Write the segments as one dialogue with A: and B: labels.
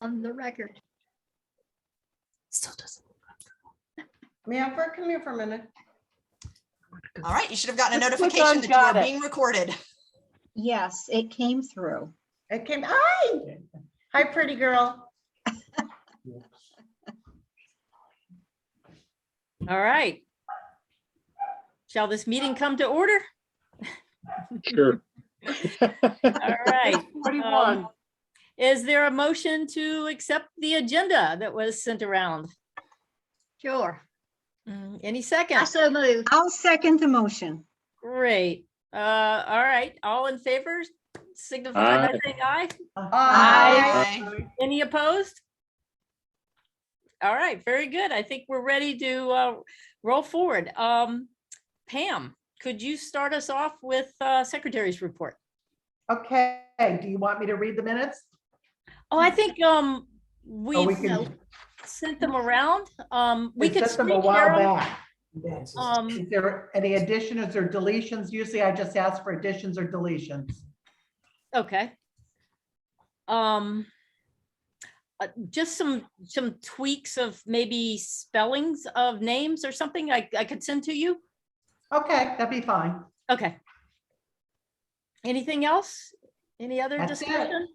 A: on the record.
B: Still doesn't.
C: Come here for a minute.
B: All right, you should have gotten a
C: Just click
B: notification
C: on
B: that you are
C: got it.
B: being recorded.
D: Yes, it came through.
C: It came, hi. Hi, pretty girl.
E: All right. Shall this meeting come to order?
F: Sure.
E: All right.
C: 41.
E: Is there a motion to accept the agenda that was sent around?
A: Sure.
E: Any
A: I
E: second?
A: so moved.
D: I'll second the motion.
E: Great. All right. All in favor, signify by
F: Aye.
E: saying aye.
B: Aye.
E: Any opposed? All right, very good. I think we're ready to roll forward. Pam, could you start us off with Secretary's report?
C: Okay, do you want me to read the minutes?
E: Oh, I think
C: Or we
E: we
C: can,
E: sent them around. We
C: we
E: could
C: sent them a
E: screen
C: while
E: share 'em.
C: back.
E: Um,
C: Is there any additions or deletions? Usually I just ask for additions or deletions.
E: Okay. Just some tweaks of maybe spellings of names or something I could send to you.
C: Okay, that'd be fine.
E: Okay. Anything else? Any other
C: That's it.
E: discussion?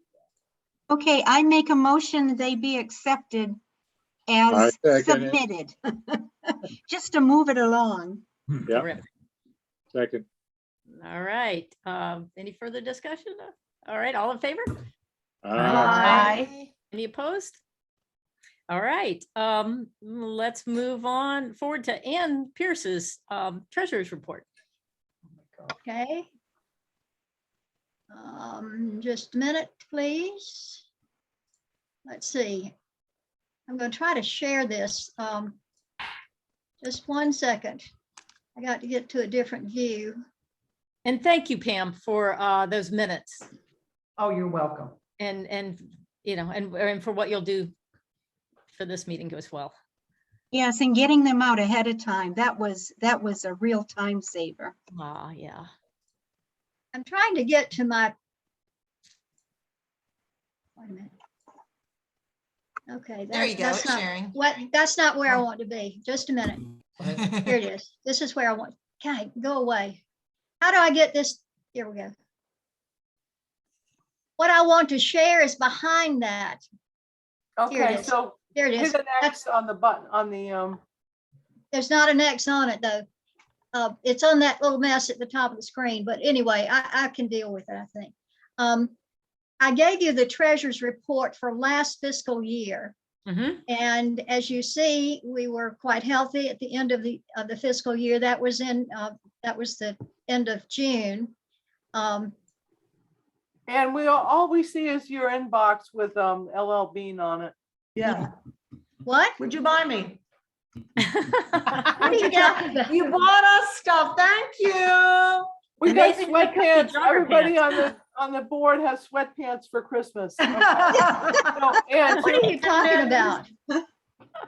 D: Okay, I make a motion they be accepted
F: I
D: as
F: second it.
D: submitted. Just to move it along.
F: Yeah,
E: Terrific.
F: second.
E: All right. Any further discussion? All right, all in favor?
F: Aye.
E: Any opposed? All right, let's move on forward to Ann Pierce's treasurer's report.
A: Okay. Just a minute, please. Let's see. I'm going to try to share this. Just 1 second. I got to get to a different view.
E: And thank you, Pam, for those minutes
C: Oh, you're welcome.
E: and you know, and for what you'll do for this meeting as well.
D: Yes, and getting them out ahead of time. That was a real time saver.
E: Yeah.
A: I'm trying to get to my. Wait a minute. Okay.
B: There you go,
A: that's
B: it's
A: not
B: sharing.
A: What, that's not where I want to be. Just a minute. Here it is. This is where I want. Okay, go away. How do I get this? Here we go. What I want to share is behind that. Here it
G: Okay,
A: is.
G: so
A: Here it
G: hit
A: is.
G: an X on the button, on the,
A: There's not an X on it though. It's on that little mess at the top of the screen, but anyway, I can deal with it, I think. I gave you the treasurer's report for last fiscal year.
E: Mhm.
A: And as you see, we were quite healthy at the end of the fiscal year. That was the end of June.
G: and all we see is your inbox with LL Bean on it.
C: Yeah.
A: What?
C: Would you buy me?
A: What are you talking about?
C: You bought us stuff. Thank you.
G: We got
E: Amazing they cut the
G: sweatpants.
E: jogger
G: Everybody
E: pants.
G: on the board has sweatpants for Christmas. Okay.
C: What
G: So, and
A: What are you talking about?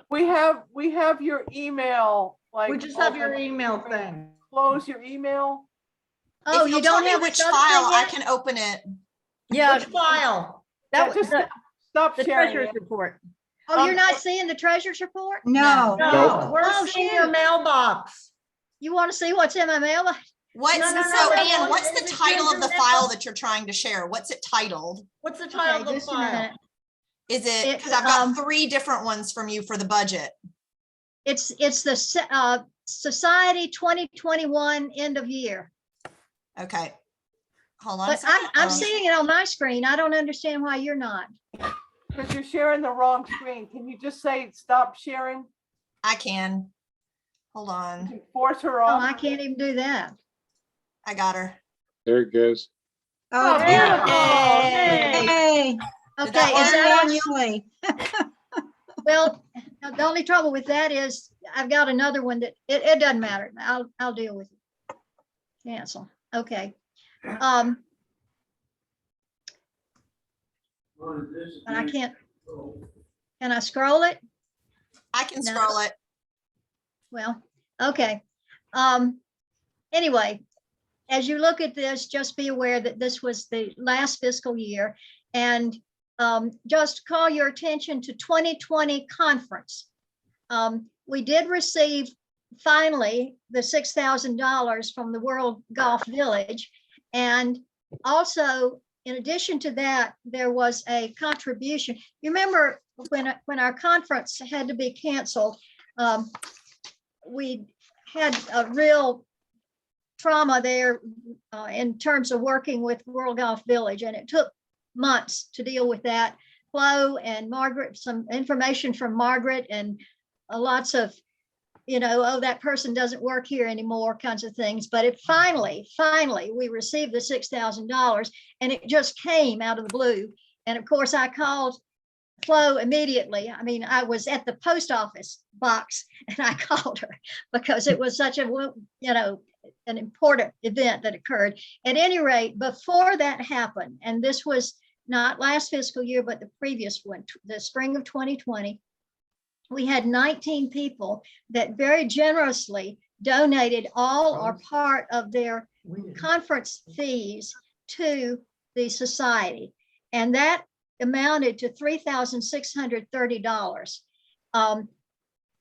G: we have your email, like.
C: We just have your
G: open.
C: email thing.
G: Close your email.
A: Oh,
B: If
A: you
B: you'll tell
A: don't
B: me
A: have
B: which
A: this other
B: file,
A: thing
B: I
A: yet?
B: can open it.
E: Yeah,
C: Which file?
E: that
G: Yeah,
E: was
G: just
E: the
G: stop sharing
E: treasurer's
G: it.
E: report.
A: Oh, you're not seeing the treasurer's report?
D: No,
B: No.
C: No, we're
A: Oh,
C: seeing your
A: shoot.
C: mailbox.
A: You want to see what's in my mailbox?
B: What's,
C: No, no, no,
B: so
C: no,
B: Ann,
C: no,
B: what's
C: is
B: the
C: it
B: title of the
C: Ginger
B: file
C: Nickel?
B: that you're trying to share? What's it titled?
C: What's the title
A: Okay,
C: of the
A: just a
C: file?
A: minute.
B: Is it,
A: It,
B: because I've got 3
A: um,
B: different ones from you for the budget.
A: It's the Society 2021 end of year.
B: Okay. Hold on a
A: But
B: second.
A: I'm seeing it on my screen. I don't understand why you're not.
G: Because you're sharing the wrong screen. Can you just say, stop sharing?
B: I can. Hold
G: You
B: on.
G: can force her
A: Oh,
G: off.
A: I can't even do that.
B: I got her.
F: There it goes.
D: oh,
A: beautiful.
E: Yay.
D: hey,
B: Did
A: Okay,
B: that
A: is
B: work?
A: that on you?
D: actually,
A: Well, the only trouble with that is I've got another one that it doesn't matter. I'll deal with it. Cancel. Okay. But I can't. Can I scroll it?
B: I can
A: No.
B: scroll it.
A: Well, okay. Anyway, as you look at this, just be aware that this was the last fiscal year. And just call your attention to 2020 conference. We did receive finally the $6,000 from the World Golf Village. And also, in addition to that, there was a contribution. You remember when our conference had to be canceled, we had a real trauma there in terms of working with World Golf Village, and it took months to deal with that. Flo and Margaret, some information from Margaret, and lots of, oh, that person doesn't work here anymore kinds of things. But it finally, we received the $6,000, and it just came out of the blue. And of course, I called Flo immediately. I mean, I was at the post office box and I called her because it was such a, an important event that occurred. At any rate, before that happened, and this was not last fiscal year, but the previous one, the spring of 2020, we had 19 people that very generously donated all or part of their conference fees to the society. And that amounted to $3,630.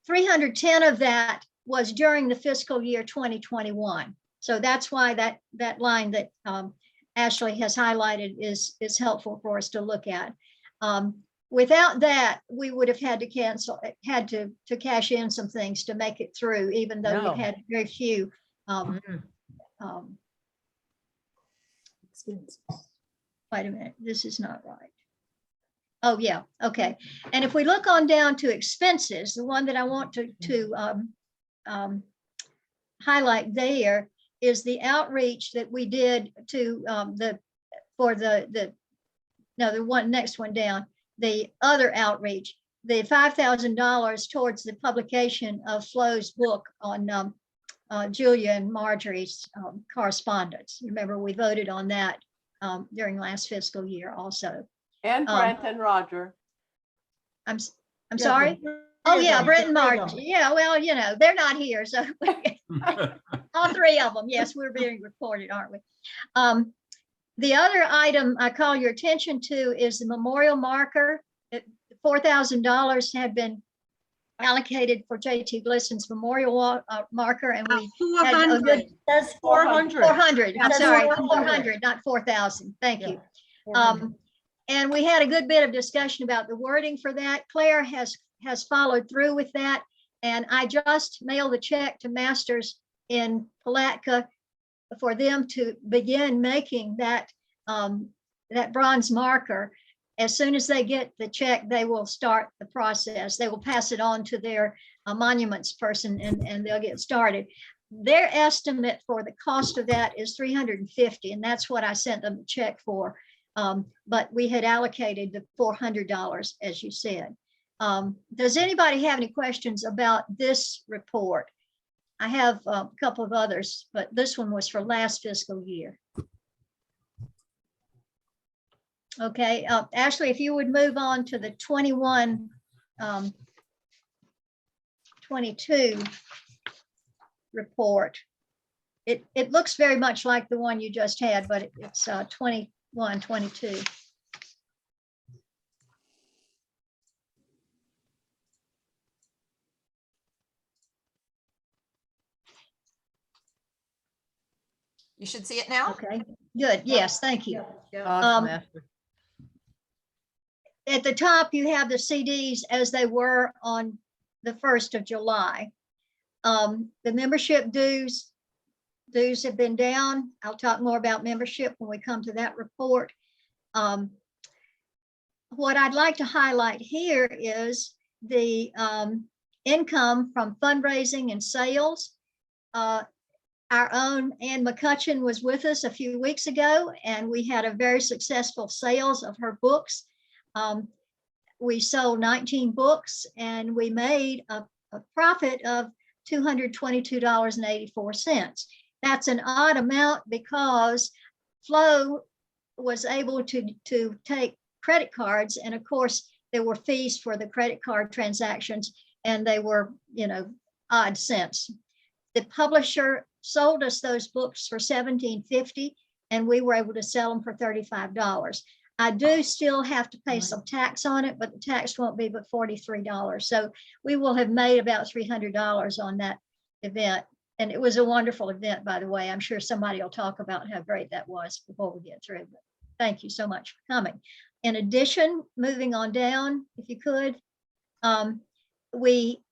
A: 310 of that was during the fiscal year 2021. So that's why that line that Ashley has highlighted is helpful for us to look at. Without that, we would have had to cash in some things to make it through, even though
E: No.
A: we had very few. Wait a minute, this is not right. Oh, yeah, okay. And if we look on down to expenses, the one that I want to highlight there is the outreach that we did to the next one down, the other outreach, the $5,000 towards the publication of Flo's book on Julia and Marjorie's correspondence. Remember, we voted on that during last fiscal year also.
G: And Brent and Roger.
A: I'm sorry. Oh, yeah, Brent and Marjorie. Yeah, well, they're not here, so all three of them. Yes, we're being recorded, aren't we? The other item I call your attention to is the memorial marker. $4,000 had been allocated for J.T. Glisson's memorial marker, and we had a good.
C: That's 400.
A: 400. I'm
C: That's
A: sorry,
C: 400.
A: 400, not 4,000. Thank you.
C: 400.
A: And we had a good bit of discussion about the wording for that. Claire has followed through with that. And I just mailed a check to Masters in Palatka for them to begin making that bronze marker. As soon as they get the check, they will start the process. They will pass it on to their monuments person and they'll get started. Their estimate for the cost of that is $350, and that's what I sent them the check for. But we had allocated the $400, as you said. Does anybody have any questions about this report? I have a couple of others, but this one was for last fiscal year. Okay, Ashley, if you would move on to the 22 report. It looks very much like the one you just had, but it's 21, 22.
B: You should see it now.
A: Okay, good. Yes, thank you.
E: Awesome, Ashley.
A: At the top, you have the CDs as they were on the 1st of July. The membership dues have been down. I'll talk more about membership when we come to that report. What I'd like to highlight here is the income from fundraising and sales. Our own Ann McCutcheon was with us a few weeks ago, and we had a very successful sales of her books. We sold 19 books, and we made a profit of $222.84. That's an odd amount because Flo was able to take credit cards, and of course there were fees for the credit card transactions, and they were, odd cents. The publisher sold us those books for $17.50, and we were able to sell them for $35. I do still have to pay some tax on it, but the tax won't be but $43. So we will have made about $300 on that event. And it was a wonderful event, by the way. I'm sure somebody will talk about how great that was before we get through. But thank you so much for coming. In addition, moving on down, if you could, we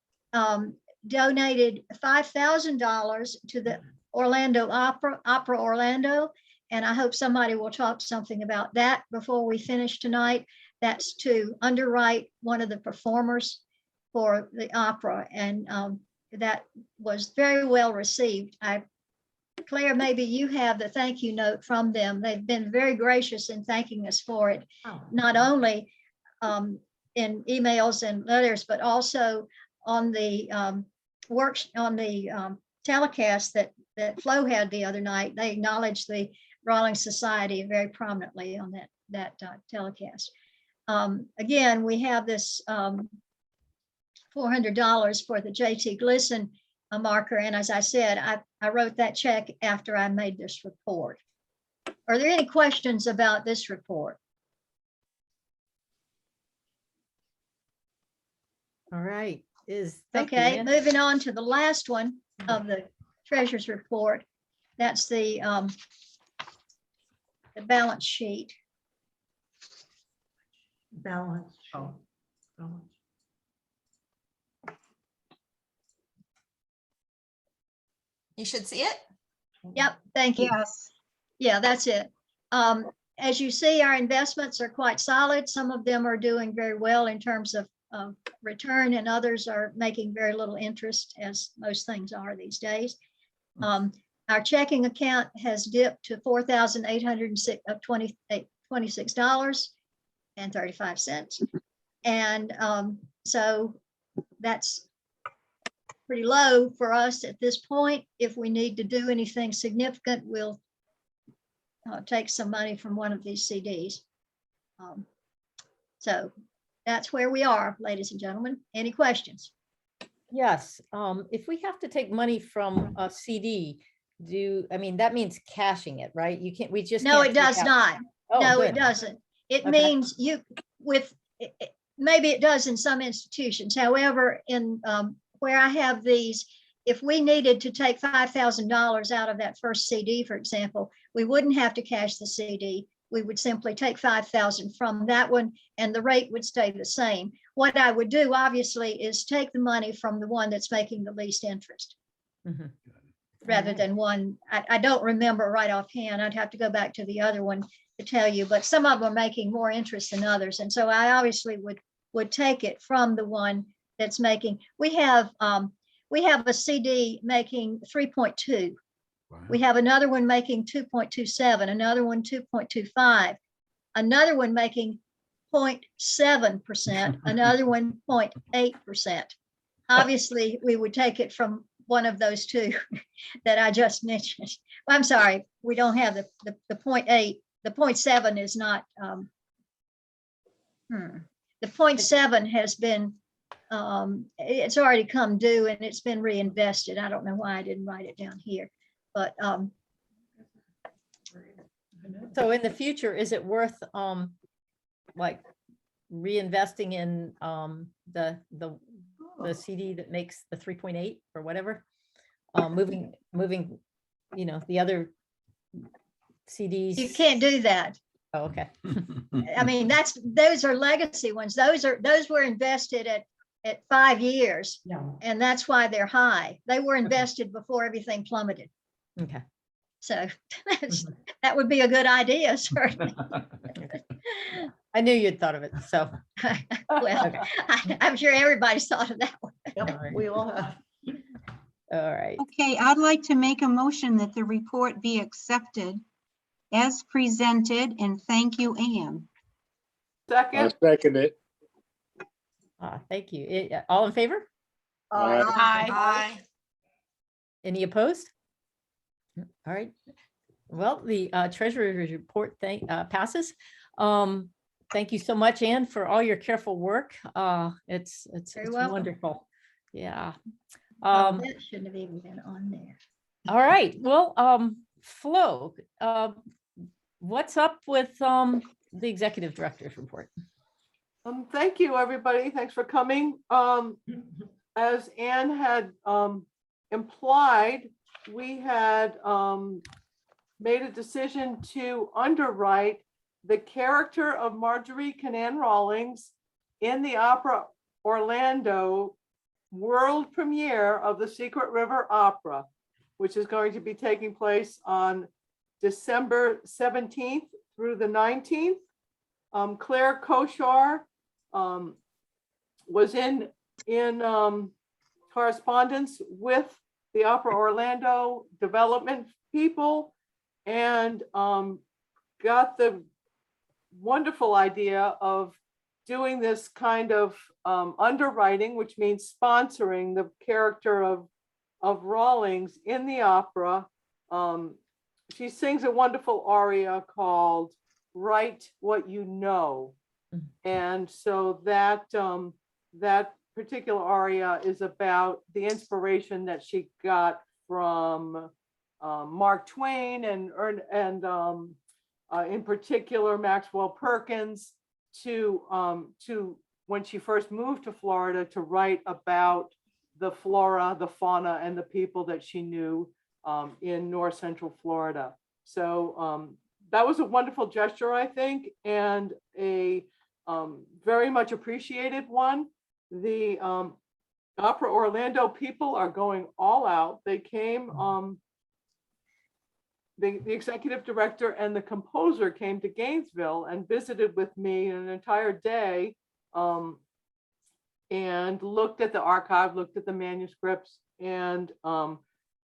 A: donated $5,000 to the Orlando Opera Orlando. And I hope somebody will talk something about that before we finish tonight. That's to underwrite one of the performers for the opera. And that was very well received. Claire, maybe you have the thank you note from them. They've been very gracious in thanking us for it, not only in emails and letters, but also on the telecast that Flo had the other night. They acknowledged the Rawlings Society very prominently on that telecast. Again, we have this $400 for the JT Glisson marker. And as I said, I wrote that check after I made this report. Are there any questions about this report?
H: All right, thank you,
A: Okay,
H: Ann.
A: moving on to the last one of the treasurer's report. That's the balance sheet.
C: Balance. Oh. Balance.
B: You should see it.
A: Yep, thank you.
D: Yes.
A: Yeah, that's it. As you see, our investments are quite solid. Some of them are doing very well in terms of return, and others are making very little interest, as most things are these days. Our checking account has dipped to $4,826.35. And so that's pretty low for us at this point. If we need to do anything significant, we'll take some money from one of these CDs. So that's where we are, ladies and gentlemen. Any questions?
H: Yes, if we have to take money from a CD, that means cashing it, right? You can't, we just.
A: No,
H: can't
A: it
H: take
A: does
H: out-
A: not.
H: Oh,
A: No, it
H: good.
A: doesn't. It
H: Okay.
A: means maybe it does in some institutions. However, in where I have these, if we needed to take $5,000 out of that first CD, for example, we wouldn't have to cash the CD. We would simply take 5,000 from that one and the rate would stay the same. What I would do, obviously, is take the money from the one that's making the least interest
H: Mhm.
A: rather
H: Alright.
A: than one. I don't remember right offhand. I'd have to go back to the other one to tell you, but some of them are making more interest than others. And so I obviously would take it from the one that's making, we have a CD making 3.2. We have another one making 2.27, another one 2.25, another one making 0.7%, another one 0.8%. Obviously, we would take it from one of those two that I just mentioned. I'm sorry, we don't have the 0.8. The 0.7 is not, the 0.7 has been, it's already come due and it's been reinvested. I don't know why I didn't write it down here, but
H: So in the future, is it worth like reinvesting in the CD that makes the 3.8 or whatever? Moving, the other CDs.
A: you can't do that.
H: Oh, okay.
A: I mean, those are legacy ones. Those were invested at 5 years,
C: Yeah.
A: and that's why they're high. They were invested before everything plummeted.
H: Okay.
A: So that would be a good idea, certainly.
H: I knew you'd thought of it. So,
A: Well,
H: Okay.
A: I'm sure everybody's thought of that one.
C: Yep, we all have.
H: all right.
D: Okay, I'd like to make a motion that the report be accepted as presented, and thank you, Ann.
F: I
G: Second,
F: second it.
H: Thank you. All in favor?
F: Aye.
B: Aye.
H: Any opposed? All right. Well, the treasurer's report passes. Thank you so much, Ann, for all your careful work. It's
A: Very welcome.
H: wonderful. Yeah.
A: That shouldn't have even been on there.
H: All right. Well, Flo, what's up with the executive director's report.
G: Thank you, everybody. Thanks for coming. As Anne had implied, we had made a decision to underwrite the character of Marjorie Kinnan Rawlings in the Opera Orlando world premiere of the Secret River Opera, which is going to be taking place on December 17th through the 19th. Claire Koshar was in correspondence with the Opera Orlando development people and got the wonderful idea of doing this kind of underwriting, which means sponsoring the character of Rawlings in the opera. She sings a wonderful aria called "Write What You Know." And so that particular aria is about the inspiration that she got from Mark Twain and in particular Maxwell Perkins to when she first moved to Florida to write about the flora, the fauna, and the people that she knew in North Central Florida. So that was a wonderful gesture, I think, and a very much appreciated one. The Opera Orlando people are going all out. They came, the executive director and the composer came to Gainesville and visited with me an entire day and looked at the archive, looked at the manuscripts, and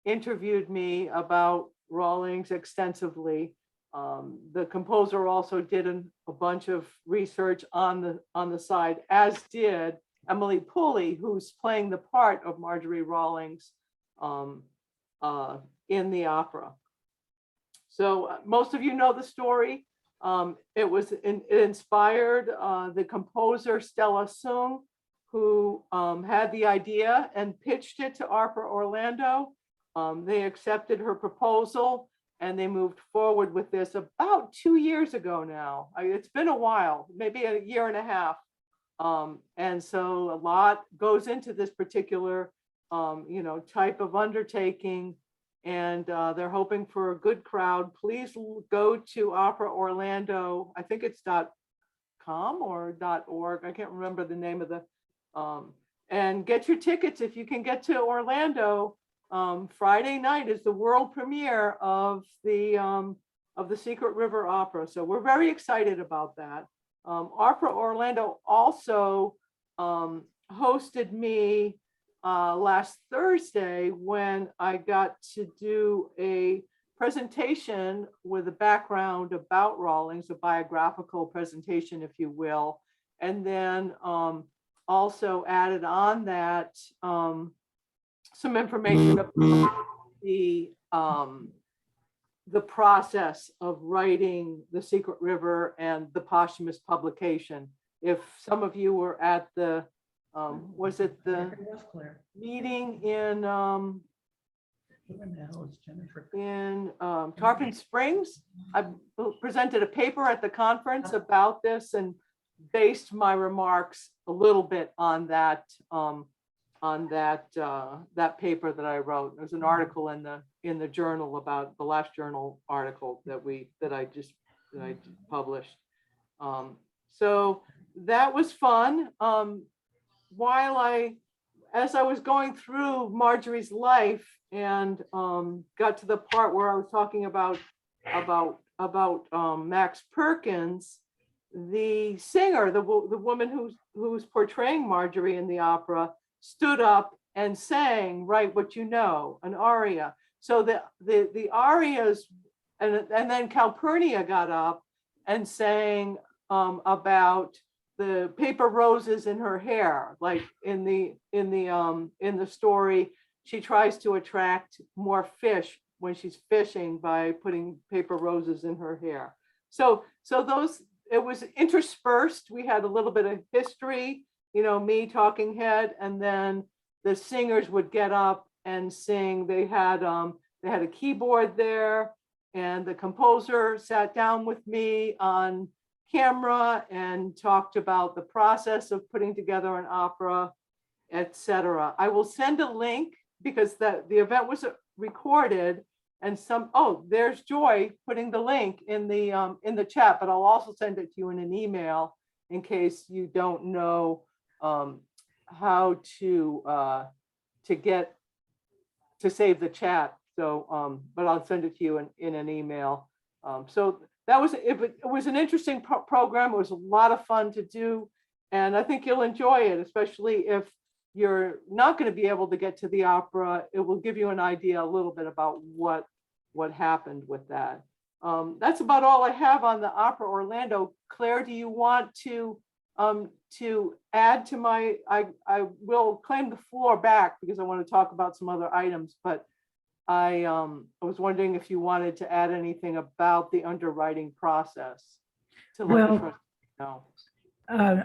G: interviewed me about Rawlings extensively. The composer also did a bunch of research on the side, as did Emily Pooley, who's playing the part of Marjorie Rawlings in the opera. So most of you know the story. It inspired the composer Stella Sung, who had the idea and pitched it to Opera Orlando. They accepted her proposal and they moved forward with this about 2 years ago now. It's been a while, maybe a year and a half. And so a lot goes into this particular type of undertaking, and they're hoping for a good crowd. Please go to Opera Orlando. I think it's .com or .org. I can't remember the name of the, and get your tickets if you can get to Orlando. Friday night is the world premiere of the Secret River Opera. So we're very excited about that. Opera Orlando also hosted me last Thursday when I got to do a presentation with a background about Rawlings, a biographical presentation, if you will, and then also added on that some information about the process of writing The Secret River and the posthumous publication. If some of you were at the, was it the meeting in Tarpon Springs? I presented a paper at the conference about this and based my remarks a little bit on that that paper that I wrote. There's an article in the journal about the last journal article that I published. So that was fun. As I was going through Marjorie's life and got to the part where I was talking about Max Perkins, the singer, the woman who's portraying Marjorie in the opera, stood up and sang "Write What You Know," an aria. So the arias, and then Calpurnia got up and sang about the paper roses in her hair. Like in the story, she tries to attract more fish when she's fishing by putting paper roses in her hair. So those, it was interspersed. We had a little bit of history, me talking head, and then the singers would get up and sing. They had a keyboard there, and the composer sat down with me on camera and talked about the process of putting together an opera, etc. I will send a link because the event was recorded, and there's Joy putting the link in the chat, but I'll also send it to you in an email in case you don't know how to save the chat. So, but I'll send it to you in an email. So that was, it was an interesting program. It was a lot of fun to do. And I think you'll enjoy it, especially if you're not going to be able to get to the opera. It will give you an idea a little bit about what happened with that. That's about all I have on the Opera Orlando. Claire, do you want to add to my, I will claim the floor back because I want to talk about some other items, but I was wondering if you wanted to add anything about the underwriting process to let the
I: Well,
G: trustees know.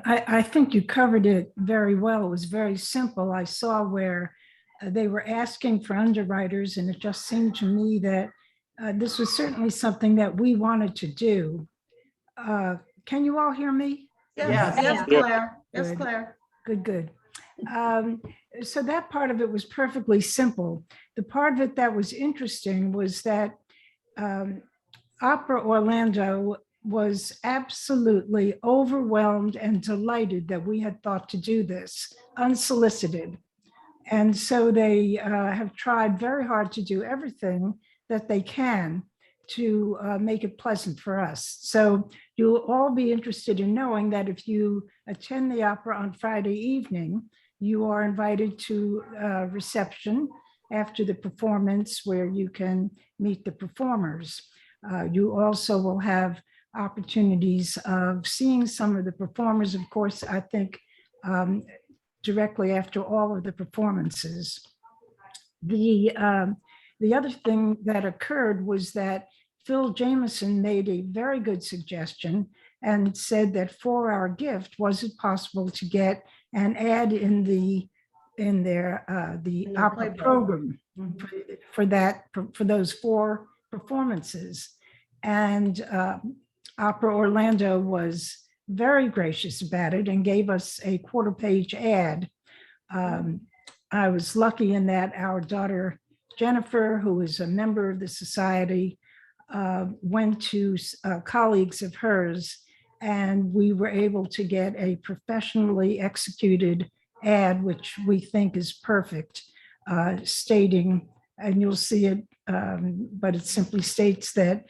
I: I think you covered it very well. It was very simple. I saw where they were asking for underwriters, and it just seemed to me that this was certainly something that we wanted to do. Can you all hear me?
C: Yes,
A: Yeah.
C: Claire. Yes,
I: Good.
C: Claire.
I: Good. So that part of it was perfectly simple. The part of it that was interesting was that Opera Orlando was absolutely overwhelmed and delighted that we had thought to do this unsolicited. And so they have tried very hard to do everything that they can to make it pleasant for us. So you'll all be interested in knowing that if you attend the opera on Friday evening, you are invited to a reception after the performance where you can meet the performers. You also will have opportunities of seeing some of the performers, of course, I think directly after all of the performances. The other thing that occurred was that Phil Jameson made a very good suggestion and said that for our gift, was it possible to get an ad in the opera
C: playbook.
I: program
C: Mhm.
I: for those 4 performances? And Opera Orlando was very gracious about it and gave us a 1/4-page ad. I was lucky in that our daughter Jennifer, who is a member of the society, went to colleagues of hers, and we were able to get a professionally executed ad, which we think is perfect, stating, and you'll see it, but it simply states that,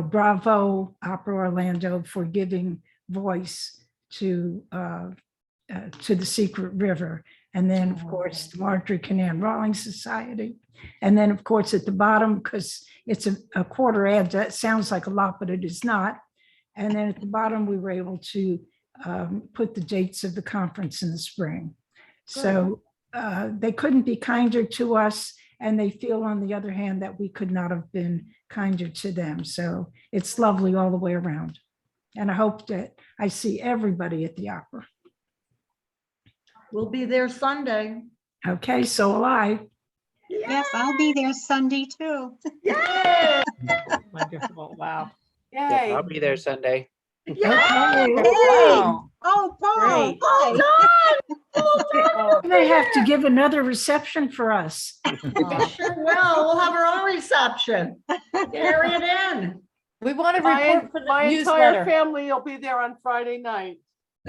I: bravo Opera Orlando for giving voice to the Secret River. And then, of course, the Marjorie Kinnan Rawlings Society. And then, of course, at the bottom, because it's a quarter ad, that sounds like a lot, but it is not. And then at the bottom, we were able to put the dates of the conference in the spring. So they couldn't be kinder to us. And they feel, on the other hand, that we could not have been kinder to them. So it's lovely all the way around. And I hope that I see everybody at the opera.
C: We'll be there Sunday.
I: Okay, so will I.
D: Yes, I'll be there Sunday too.
C: Yay!
H: Wonderful. Wow.
F: Yep,
G: Yay.
F: I'll be there Sunday.
I: Okay.
H: Wow.
C: Oh, Paul.
H: Great.
C: Well done.
I: They have to give another reception for us.
C: We sure will. We'll have our own reception. Carry it in.
H: We want to
G: My
H: report for the
G: entire
H: newsletter.
G: family will be there on Friday night,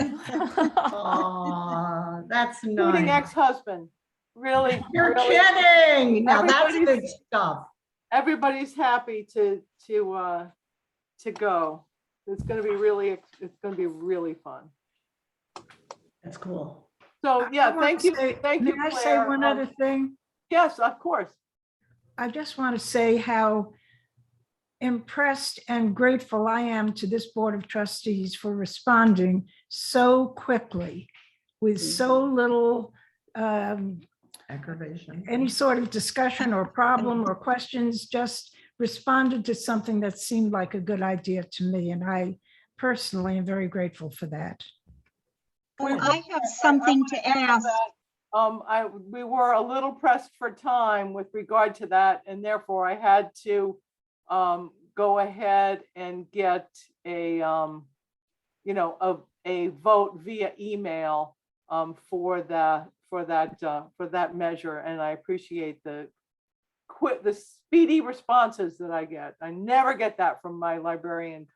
C: Oh, that's
G: including
C: nice.
G: ex-husband. Really,
C: You're
G: really,
C: kidding. Now that's
G: Everybody's-
C: good stuff.
G: everybody's happy to go. It's going to be really fun.
C: That's cool.
G: So
I: I
G: yeah,
I: wanna
G: thank you,
I: say-
G: thank you,
I: May I say
G: Claire.
I: one other thing?
G: Yes, of course.
I: I just want to say how impressed and grateful I am to this Board of Trustees for responding so quickly with so little
C: Aggravation.
I: any sort of discussion or problem or questions, just responded to something that seemed like a good idea to me. And I personally am very grateful for that.
D: I have something to ask.
G: We were a little pressed for time with regard to that, and therefore I had to go ahead and get a, you know, a vote via email for that measure. And I appreciate the speedy responses that I get. I never get that from my librarian.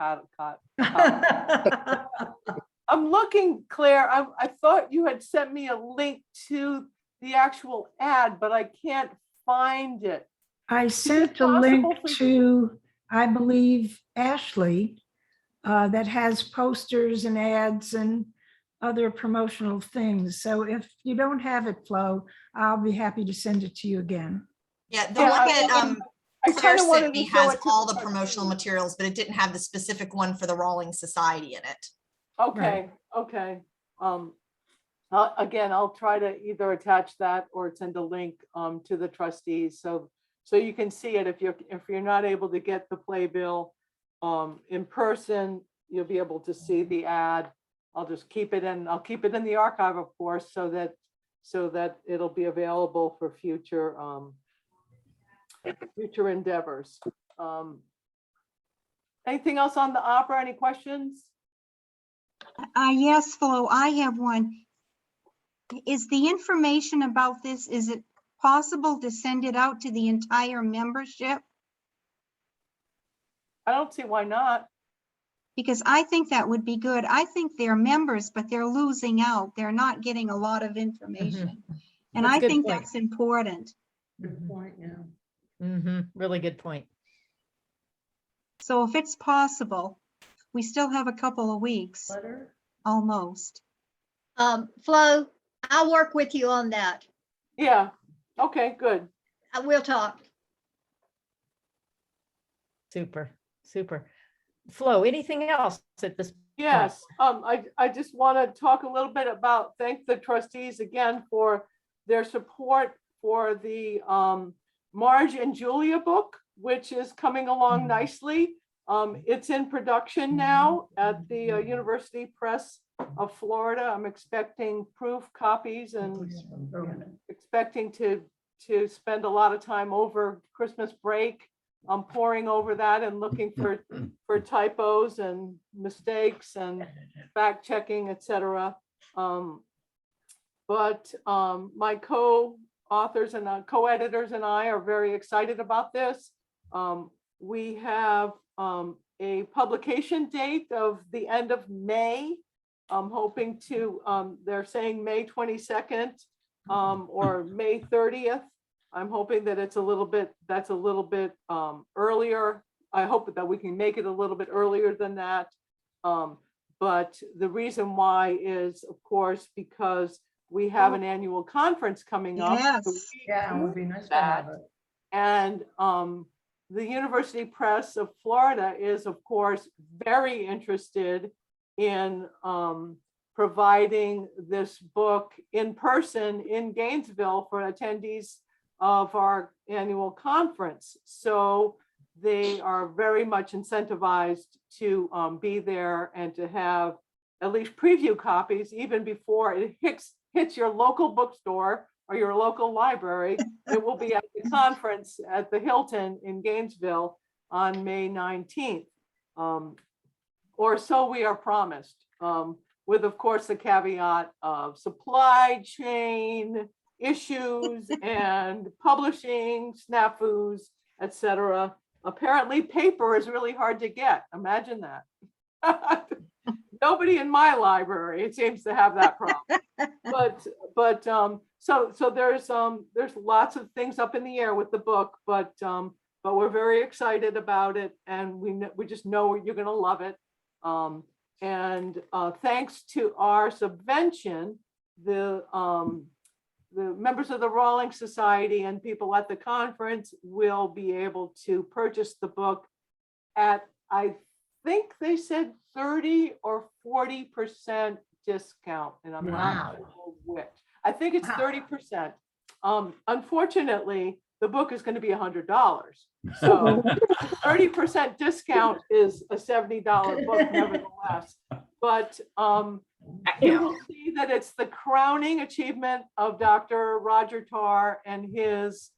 G: I'm looking, Claire, I thought you had sent me a link to the actual ad, but I can't find it.
I: I sent a
G: possible
I: link
G: for-
I: to, I believe, Ashley, that has posters and ads and other promotional things. So if you don't have it, Flo, I'll be happy to send it to you again.
B: Yeah, the
G: Yeah,
B: one
G: I
B: that
G: I
B: Claire
G: kind of wanted
B: sent
G: to
B: me
G: show
B: has
G: it to
B: all the
G: the
B: promotional
G: trustees.
B: materials, but it didn't have the specific one for the Rawlings Society in it.
G: Okay, okay. Again, I'll try to either attach that or send a link to the trustees, so you can see it. If you're not able to get the playbill in person, you'll be able to see the ad. I'll just keep it in. I'll keep it in the archive, of course, so that it'll be available for future future endeavors. Anything else on the opera? Any questions?
D: Yes, Flo, I have one. Is the information about this, is it possible to send it out to the entire membership?
G: I don't see why not.
D: Because I think that would be good. I think they're members, but they're losing out. They're not getting a lot of information. And
H: That's a
D: I
H: good
D: think
H: point.
D: that's important.
C: Good point, yeah.
H: Really good point.
D: So if it's possible, we still have a couple of weeks,
C: Letter?
D: almost.
A: Flo, I'll work with you on that.
G: Yeah, okay, good.
A: We'll talk.
H: Super, super. Flo, anything else at this?
G: Yes, I just want to talk a little bit about, thank the trustees again for their support for the Marge and Julia book, which is coming along nicely. It's in production now at the University Press of Florida. I'm expecting proof copies and expecting to spend a lot of time over Christmas break. I'm poring over that and looking for typos and mistakes and fact checking, etc. But my co-authors and co-editors and I are very excited about this. We have a publication date of the end of May. I'm hoping to, they're saying May 22nd or May 30th. I'm hoping that that's a little bit earlier. I hope that we can make it a little bit earlier than that. But the reason why is, of course, because we have an annual conference coming up.
D: Yes.
C: Yeah, it would be nice to have it.
G: And the University Press of Florida is, of course, very interested in providing this book in person in Gainesville for attendees of our annual conference. So they are very much incentivized to be there and to have at least preview copies even before it hits your local bookstore or your local library. It will be at the conference at the Hilton in Gainesville on May 19th. Or so we are promised, with, of course, the caveat of supply chain issues and publishing snafus, etc. Apparently paper is really hard to get. Imagine that. Nobody in my library, it seems to have that problem. But so there's lots of things up in the air with the book, but we're very excited about it, and we just know you're going to love it. And thanks to our subvention, the members of the Rawlings Society and people at the conference will be able to purchase the book at, I think they said 30 or 40% discount, and I'm not sure which. I think it's 30%. Unfortunately, the book is going to be $100. So 30% discount is a $70 book nevertheless. But you will see that it's the crowning achievement of Dr. Roger Tarr and his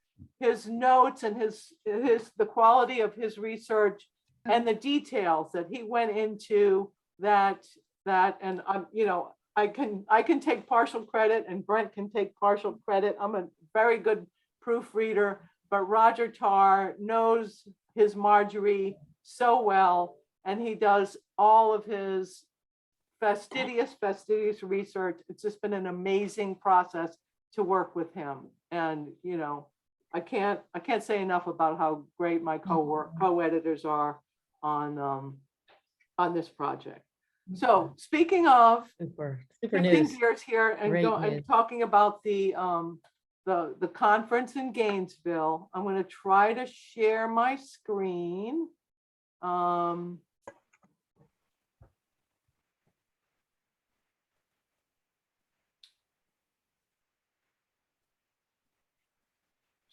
G: notes and the quality of his research and the details that he went into that, and you know, I can take partial credit and Brent can take partial credit. I'm a very good proofreader, but Roger Tarr knows his Marjorie so well, and he does all of his fastidious research. It's just been an amazing process to work with him. And, you know, I can't say enough about how great my co-editors are on this project. So speaking of
H: Super
G: shifting
H: news.
G: gears here and
H: Great
G: and
H: news.
G: talking about the conference in Gainesville, I'm going to try to share my screen.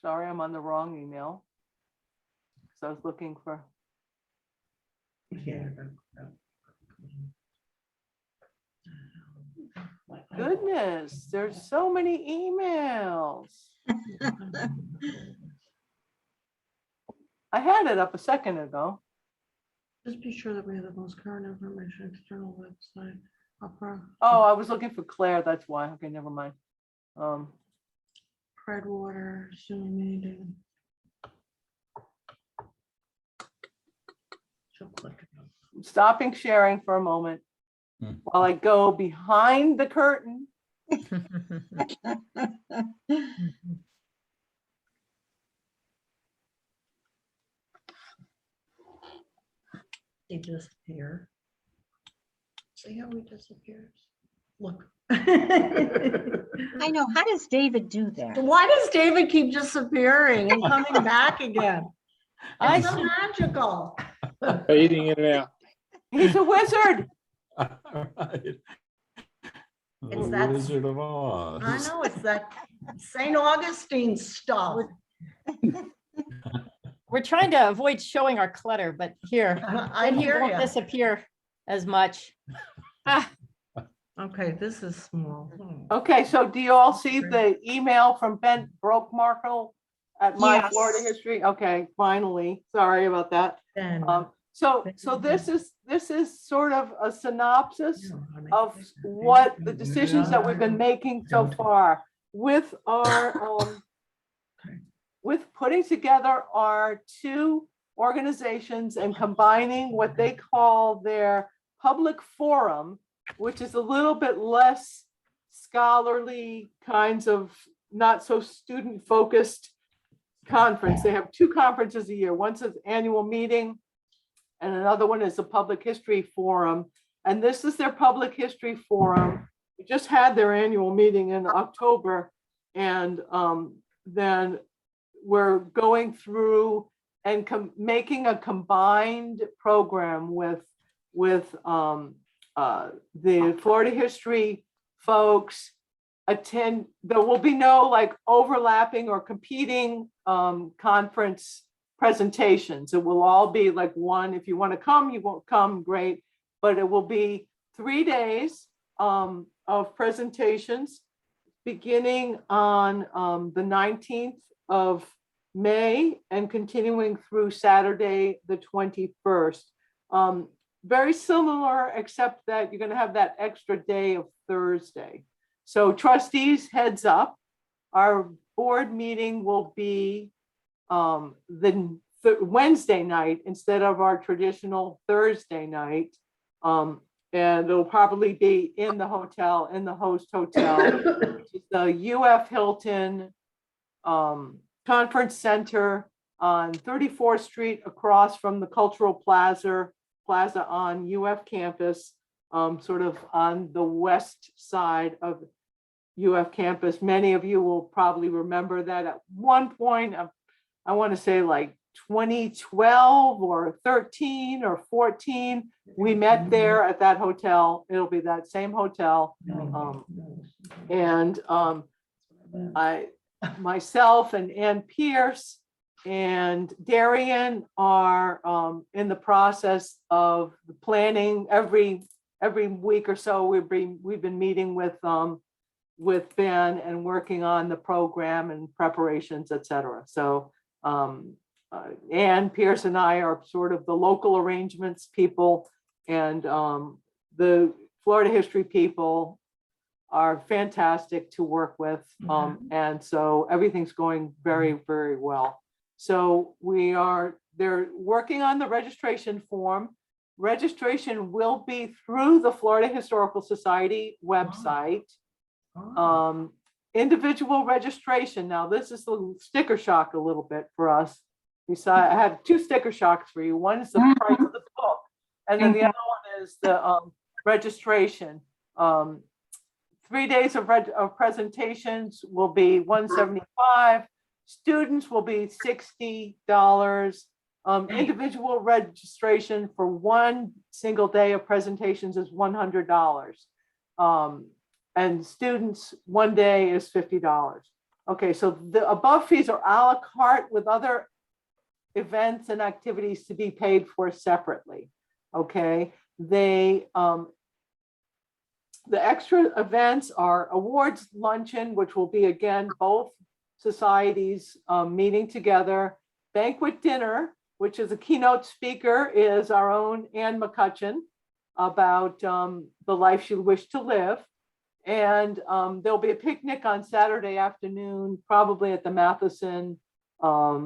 G: Sorry, I'm on the wrong email. So I was looking for. Goodness, there's so many emails. I had it up a second ago.
F: Just be sure that we have the most current information, external website.
G: Oh, I was looking for Claire, that's why. Okay, never mind.
F: Water, Zoom meeting. She'll click it.
G: I'm stopping sharing for a moment while I go behind the curtain.
F: He disappeared. See how he disappears? Look.
D: I know, how does David do that?
F: Why does David keep disappearing and coming back again?
H: I
F: It's so magical.
J: Fading in and out.
G: He's a wizard.
J: Right.
F: It's
J: The
F: that-
J: Wizard of Oz.
F: I know, it's that St. Augustine stuff.
H: We're trying to avoid showing our clutter, but here,
F: I
H: then he
F: hear
H: won't
F: you.
H: disappear as much. Ah,
F: Okay, this is small.
G: Okay, so do you all see the email from Ben Brokemarkle at My
D: Yes.
G: Florida History? Okay, finally. Sorry about that.
F: Then,
G: So this is sort of a synopsis of what the decisions that we've been making so far with our with putting together our two organizations and combining what they call their public forum, which is a little bit less scholarly kinds of not so student focused conference. They have two conferences a year. One's an annual meeting and another one is a public history forum. And this is their public history forum. We just had their annual meeting in October. And then we're going through and making a combined program with the Florida history folks. There will be no like overlapping or competing conference presentations. It will all be like one. If you want to come, you won't come, great. But it will be 3 days of presentations beginning on the 19th of May and continuing through Saturday, the 21st. Very similar, except that you're going to have that extra day of Thursday. So trustees, heads up, our board meeting will be the Wednesday night instead of our traditional Thursday night. And it'll probably be in the hotel, in the host hotel, which is the UF Hilton Conference Center on 34th Street across from the Cultural Plaza on UF campus, sort of on the west side of UF campus. Many of you will probably remember that at one point, I want to say like 2012 or 13 or 14, we met there at that hotel. It'll be that same hotel. Myself and Ann Pierce and Darian are in the process of planning. Every week or so, we've been meeting with Ben and working on the program and preparations, et cetera. So Ann Pierce and I are sort of the local arrangements people, and the Florida history people are fantastic to work with. And so everything's going very, very well. So they're working on the registration form. Registration will be through the Florida Historical Society website. Individual registration. Now, this is the sticker shock a little bit for us. Besides, I have two sticker shocks for you. One is the price of the book, and then the other one is the registration. 3 days of presentations will be $175. Students will be $60. Individual registration for one single day of presentations is $100. And students, 1 day is $50. Okay, so the above fees are a la carte with other events and activities to be paid for separately. Okay, the extra events are awards luncheon, which will be again both societies meeting together. Banquet dinner, which is a keynote speaker, is our own Ann McCutcheon about the life she wished to live. And there'll be a picnic on Saturday afternoon, probably at the Matheson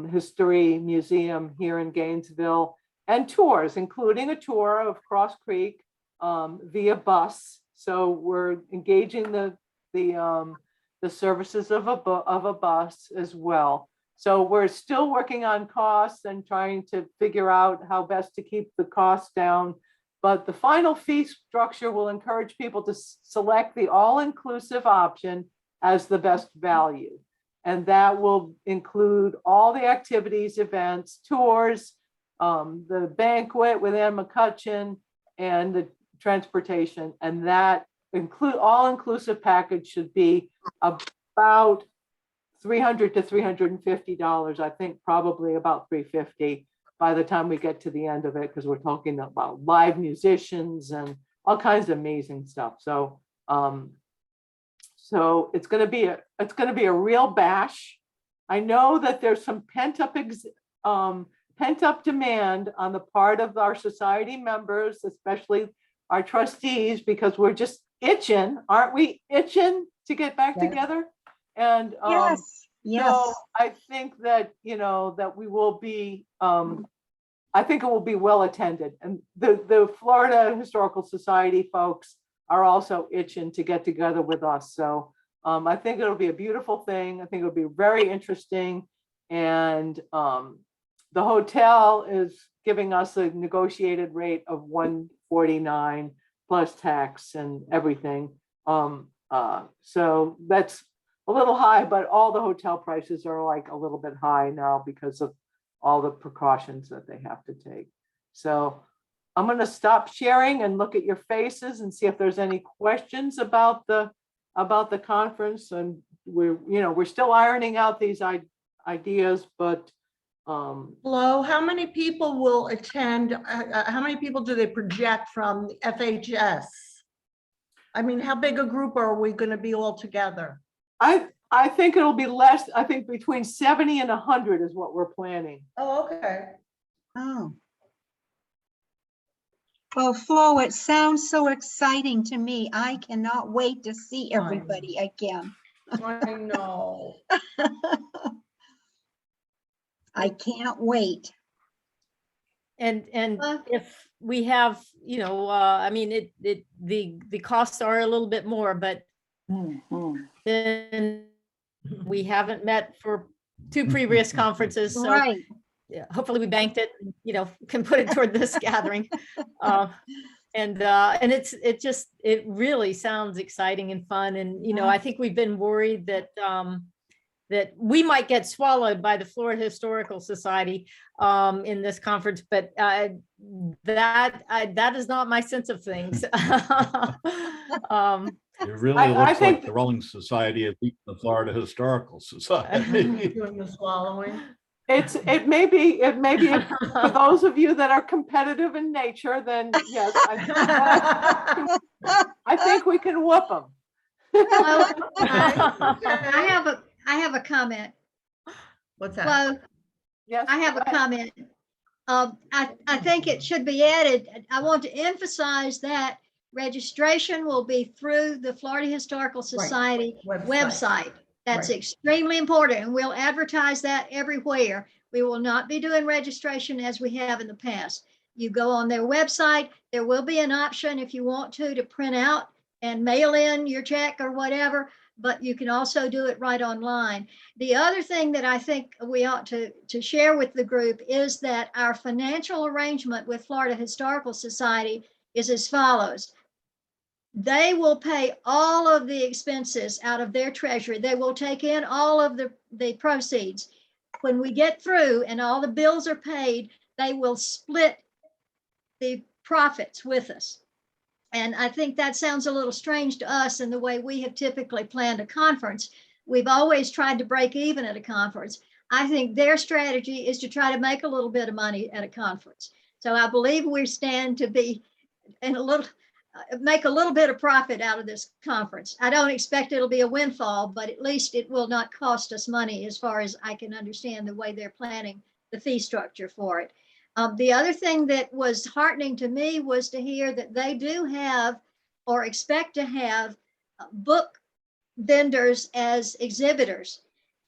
G: History Museum here in Gainesville, and tours, including a tour of Cross Creek via bus. So we're engaging the services of a bus as well. So we're still working on costs and trying to figure out how best to keep the costs down. But the final fee structure will encourage people to select the all-inclusive option as the best value. And that will include all the activities, events, tours, the banquet with Ann McCutcheon, and the transportation. And that all-inclusive package should be about $300 to $350. I think probably about $350 by the time we get to the end of it, because we're talking about live musicians and all kinds of amazing stuff. So so it's going to be a real bash. I know that there's some pent up demand on the part of our society members, especially our trustees, because we're just itching, aren't we? Itching to get back together. And
D: Yes.
G: so I think that, that we will be, I think it will be well attended. And the Florida Historical Society folks are also itching to get together with us. So I think it'll be a beautiful thing. I think it'll be very interesting. And the hotel is giving us a negotiated rate of $149 plus tax and everything. So that's a little high, but all the hotel prices are like a little bit high now because of all the precautions that they have to take. So I'm going to stop sharing and look at your faces and see if there's any questions about the conference. And we're still ironing out these ideas, but
F: Flo, how many people will attend? How many people do they project from the FHS? I mean, how big a group are we going to be all together?
G: I think it'll be less. I think between 70 and 100 is what we're planning.
F: Oh, okay.
D: Oh. Well, Flo, it sounds so exciting to me. I cannot wait to see everybody again.
F: I know.
D: I can't wait.
H: And
A: Well-
H: if we have, I mean, the costs are a little bit more, but then we haven't met for 2 previous conferences. So
D: Right.
H: yeah, hopefully we banked it, can put it toward this gathering. And it really sounds exciting and fun. And, I think we've been worried that that we might get swallowed by the Florida Historical Society in this conference, but that is not my sense of things.
J: It really
G: I
J: looks
G: think-
J: like the Rawlings Society of the Florida Historical Society.
F: Doing the swallowing.
G: It may be for those of you that are competitive in nature, then yes, I think we can whoop them.
A: Well, I have a comment.
F: What's that?
A: Well,
G: Yes.
A: I have a
G: go ahead.
A: comment. I think it should be added. I want to emphasize that registration will be through the Florida Historical Society website. That's
C: Right.
A: extremely important, and we'll advertise that everywhere. We will not be doing registration as we have in the past. You go on their website, there will be an option if you want to print out and mail in your check or whatever, but you can also do it right online. The other thing that I think we ought to share with the group is that our financial arrangement with Florida Historical Society is as follows. They will pay all of the expenses out of their treasury. They will take in all of the proceeds. When we get through and all the bills are paid, they will split the profits with us. And I think that sounds a little strange to us in the way we have typically planned a conference. We've always tried to break even at a conference. I think their strategy is to try to make a little bit of money at a conference. So I believe we stand to be in a little, make a little bit of profit out of this conference. I don't expect it'll be a windfall, but at least it will not cost us money as far as I can understand the way they're planning the fee structure for it. The other thing that was heartening to me was to hear that they do have or expect to have book vendors as exhibitors.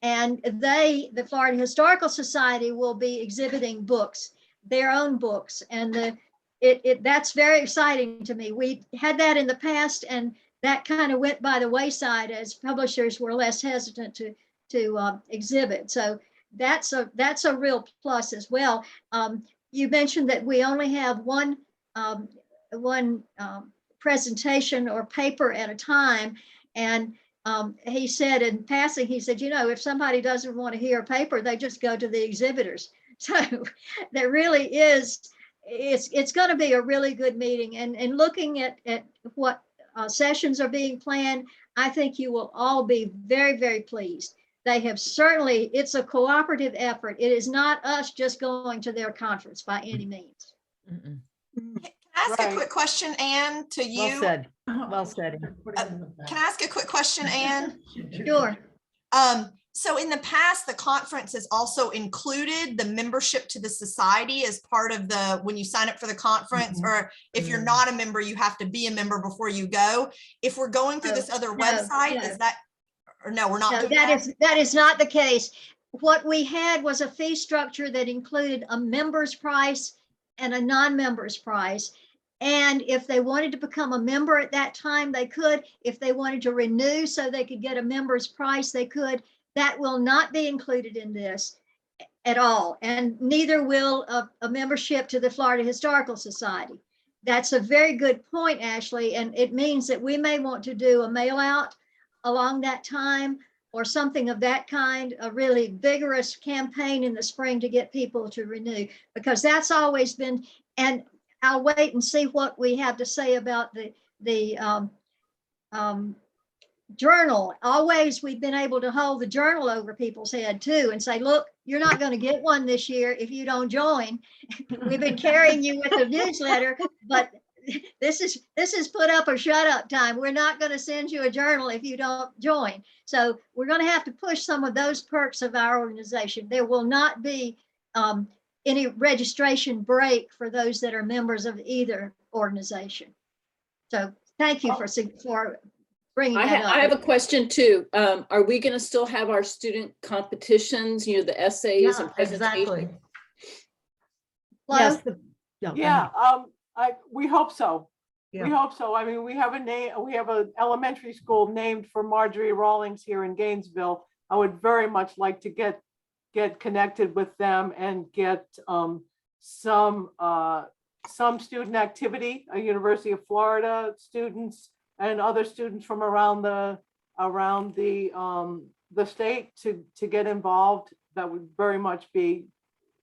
A: And the Florida Historical Society will be exhibiting books, their own books. And that's very exciting to me. We had that in the past, and that kind of went by the wayside as publishers were less hesitant to exhibit. So that's a real plus as well. You mentioned that we only have one presentation or paper at a time. And he said in passing, he said, if somebody doesn't want to hear a paper, they just go to the exhibitors. So there really is, it's going to be a really good meeting. And looking at what sessions are being planned, I think you will all be very, very pleased. They have certainly, it's a cooperative effort. It is not us just going to their conference by any means.
H: Mm-mm.
B: Can I ask a
G: Right.
B: quick question, Anne, to you?
H: Well said. Well said.
B: Can I ask a quick question, Anne?
A: Sure.
B: So in the past, the conference has also included the membership to the society as part of when you sign up for the conference, or if you're not a member, you have to be a member before you go. If we're going through this other website, is that, or no, we're not
A: No,
B: doing that?
A: that is not the case. What we had was a fee structure that included a member's price and a non-member's price. And if they wanted to become a member at that time, they could. If they wanted to renew so they could get a member's price, they could. That will not be included in this at all. And neither will a membership to the Florida Historical Society. That's a very good point, Ashley. And it means that we may want to do a mail out along that time or something of that kind, a really vigorous campaign in the spring to get people to renew, because that's always been, and I'll wait and see what we have to say about the journal. Always we've been able to hold the journal over people's head too and say, look, you're not going to get one this year if you don't join. We've been carrying you with the newsletter, but this is put up or shut up time. We're not going to send you a journal if you don't join. So we're going to have to push some of those perks of our organization. There will not be any registration break for those that are members of either organization. So thank you for bringing that up.
K: I have a question too. Are we going to still have our student competitions, the essays and presentations?
F: Exactly.
H: Yes.
G: Yeah, we hope so.
F: Yeah.
G: We hope so. I mean, we have an elementary school named for Marjorie Rawlings here in Gainesville. I would very much like to get connected with them and get some student activity, University of Florida students and other students from around the state to get involved. That would very much be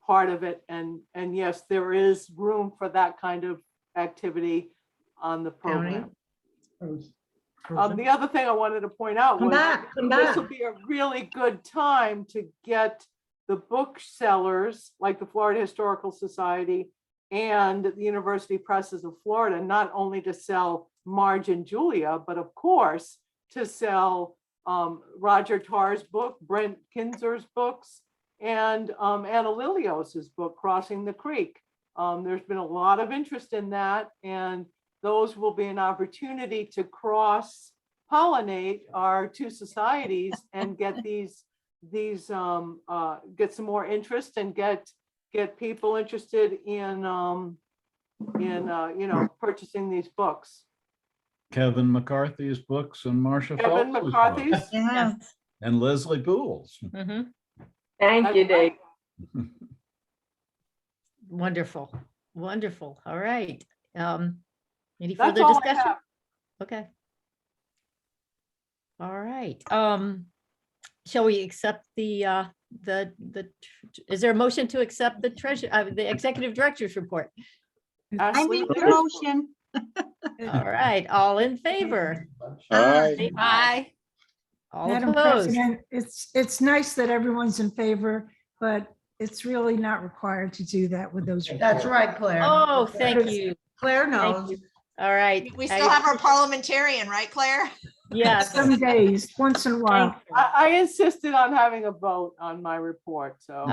G: part of it. And yes, there is room for that kind of activity on the program. The other thing I wanted to point out was this will be a really good time to get the booksellers like the Florida Historical Society and the University Presses of Florida, not only to sell Marge and Julia, but of course to sell Roger Tarr's book, Brent Kinzer's books, and Anna Lilios's book, Crossing the Creek. There's been a lot of interest in that, and those will be an opportunity to cross pollinate our two societies and get get some more interest and get people interested in purchasing these books.
J: Kevin McCarthy's books and Marcia
G: Kevin
J: Phelps's
G: McCarthy's.
J: books,
D: Yeah.
J: and Leslie Boole's.
H: Mhm.
K: Thank you, Dave.
H: Wonderful, wonderful. All right. Any
G: That's
H: further
G: all I
H: discussion?
G: have.
H: Okay. All right. Shall we accept the, is there a motion to accept the executive director's report?
D: I
G: Ashley
D: make the
G: Lear.
D: motion.
H: All right, all in favor?
J: Aye.
B: Aye.
H: All
I: Madam
H: opposed?
I: President, it's nice that everyone's in favor, but it's really not required to do that with those.
F: That's right, Claire.
H: Oh, thank you.
F: Claire
H: Thank
F: knows.
H: you. All right.
B: We still have our parliamentarian, right, Claire?
H: Yes.
I: Some days, once in a while.
G: I insisted on having a vote on my report, so.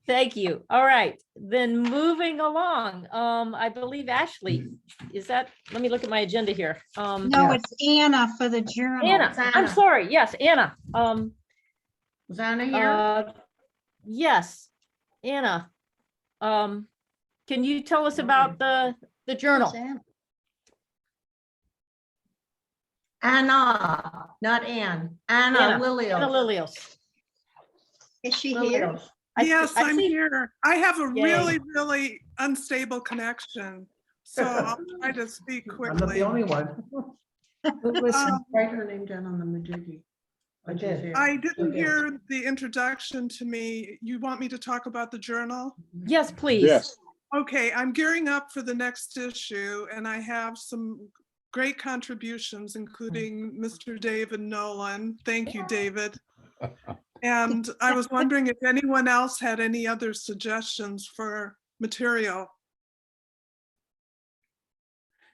H: Thank you. All right, then moving along, I believe Ashley, is that, let me look at my agenda here.
D: No, it's Anna for the journal.
H: Anna, I'm
F: Anna.
H: sorry, yes, Anna.
F: Is Anna here?
H: Yes, Anna. Can you tell us about the journal?
A: Sam,
F: Anna, not Ann. Anna
H: Anna
F: Lilios.
H: Lilios.
A: is she here?
F: Lilios.
L: Yes,
H: I
L: I'm
H: see-
L: here. I have a
H: Yay.
L: really unstable connection, so I'll try to speak
C: I'm not the only
L: quickly.
C: one.
I: Listen,
F: Write her name down on the Majiggy.
C: I did.
L: I didn't hear the introduction to me. You want me to talk about the journal?
H: Yes, please.
L: Okay, I'm gearing up for the next issue, and I have some great contributions, including Mr. David Nolan. Thank you, David. And I was wondering if anyone else had any other suggestions for material.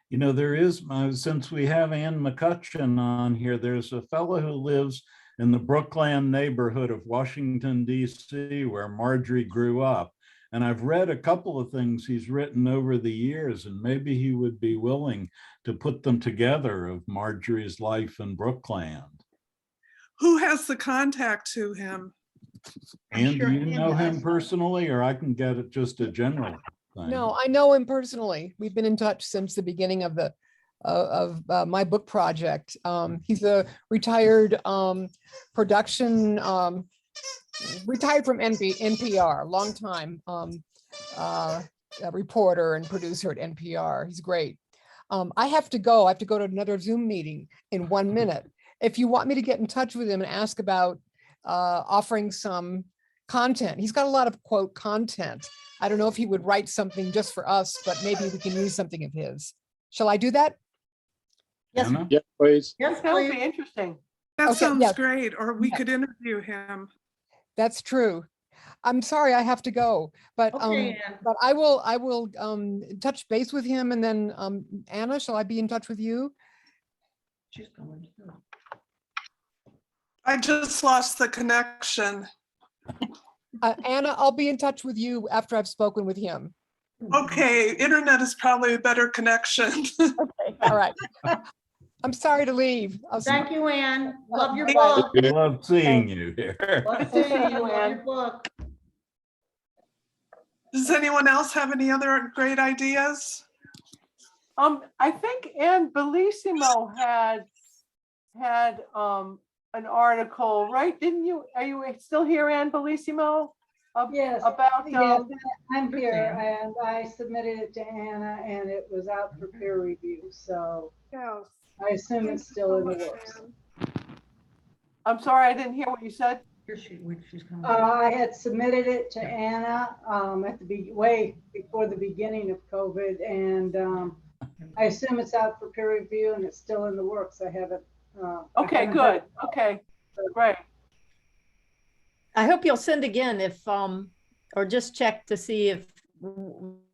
J: You know, there is, since we have Ann McCutcheon on here, there's a fellow who lives in the Brookland neighborhood of Washington, DC, where Marjorie grew up. And I've read a couple of things he's written over the years, and maybe he would be willing to put them together of Marjorie's life in Brookland.
L: Who has the contact to him?
J: And
A: sure
J: do you
A: Ann
J: know him
A: does.
J: personally, or I can get it just a general thing?
M: No, I know him personally. We've been in touch since the beginning of my book project. He's a retired production, retired from NPR, longtime reporter and producer at NPR. He's great. I have to go. I have to go to another Zoom meeting in 1 minute. If you want me to get in touch with him and ask about offering some content, he's got a lot of quote content. I don't know if he would write something just for us, but maybe we can use something of his. Shall I do that?
H: Yes.
J: Anna?
G: Yes,
F: Yes,
G: that would
F: please.
G: be interesting.
L: That
M: Okay,
L: sounds
M: yes.
L: great, or we
M: Yeah.
L: could interview him.
M: That's true. I'm sorry, I have to go, but
F: Okay, Ann.
M: but I will touch base with him, and then Anna, shall I be in touch with you?
F: She's going too.
L: I just lost the connection.
M: Anna, I'll be in touch with you after I've spoken with him.
L: Okay, internet is probably a better connection.
M: Okay, all right. I'm sorry to leave. I'll see-
F: Thank you, Ann. Love your
M: Bye.
F: book.
J: I love seeing you here.
F: Love seeing you.
G: Thank you,
F: Love
G: Ann.
F: your book.
L: Does anyone else have any other great ideas?
G: I think Ann Bellissimo had an article, right? Didn't you? Are you still here, Ann Bellissimo?
N: Yes,
G: About
N: yes, I'm
F: Good
N: here,
F: thing.
N: and I submitted it to Anna, and it was out for peer review, so
L: Yes.
N: I assume it's still in the works.
G: I'm sorry, I didn't hear what you said.
F: Here she's coming.
N: I had submitted it to Anna at the way before the beginning of COVID, and I assume it's out for peer review, and it's still in the works. I haven't.
G: Okay, good. Okay, great.
H: I hope you'll send again if, or just check to see if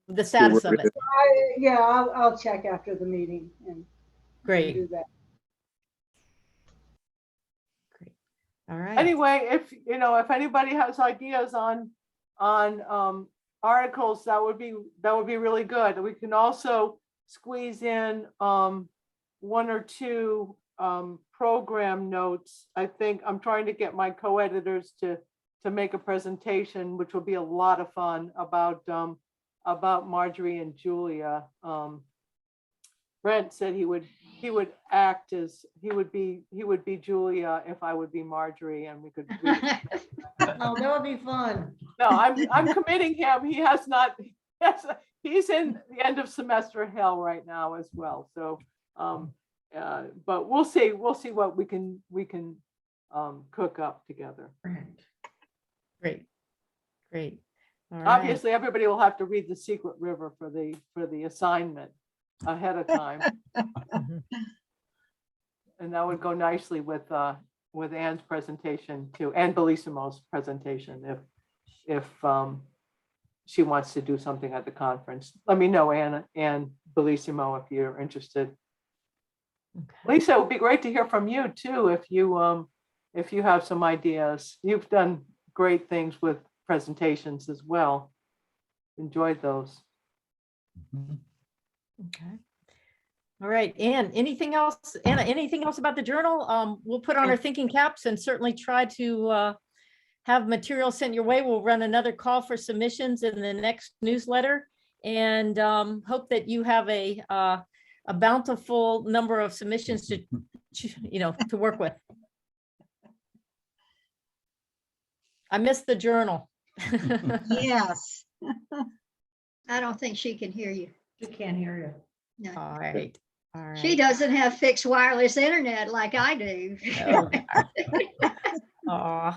H: the status of it.
N: Yeah, I'll check after the meeting and
H: Great.
N: do that.
H: All right.
G: Anyway, if anybody has ideas on articles, that would be really good. We can also squeeze in one or two program notes. I think I'm trying to get my co-editors to make a presentation, which will be a lot of fun, about Marjorie and Julia. Brent said he would act as he would be Julia if I would be Marjorie, and we could.
F: Oh, that would be fun.
G: No, I'm committing him. He has not. He's in the end of semester hell right now as well. So, but we'll see what we can cook up together.
H: Great. All right.
G: Obviously, everybody will have to read The Secret River for the assignment ahead of time, and that would go nicely with Anne's presentation too, and Bellissimo's presentation if she wants to do something at the conference. Let me know, Anne and Bellissimo, if you're interested.
H: Okay.
G: Lisa, it would be great to hear from you too if you have some ideas. You've done great things with presentations as well. Enjoyed those.
H: Okay. All right, Anne, anything else? Anna, anything else about the journal? We'll put on our thinking caps and certainly try to have material sent your way. We'll run another call for submissions in the next newsletter, and hope that you have a bountiful number of submissions to work with. I missed the journal.
D: Yes.
A: I don't think she can hear you.
C: She can't hear you.
A: No.
H: All right.
A: She doesn't have fixed wireless internet like I do.
H: Oh,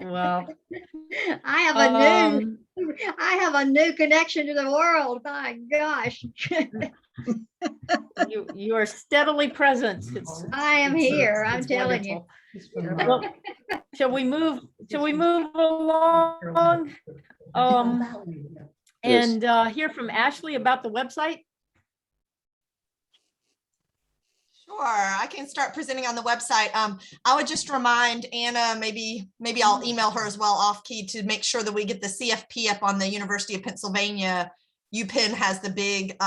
H: well,
A: I have a new connection to the world. My gosh.
H: you are steadily present.
A: I am here. I'm telling you.
H: Well, shall we move along? And hear from Ashley about the website?
B: Sure, I can start presenting on the website. I would just remind Anna, maybe I'll email her as well off key to make sure that we get the CFP up on the University of Pennsylvania. UPenn has the big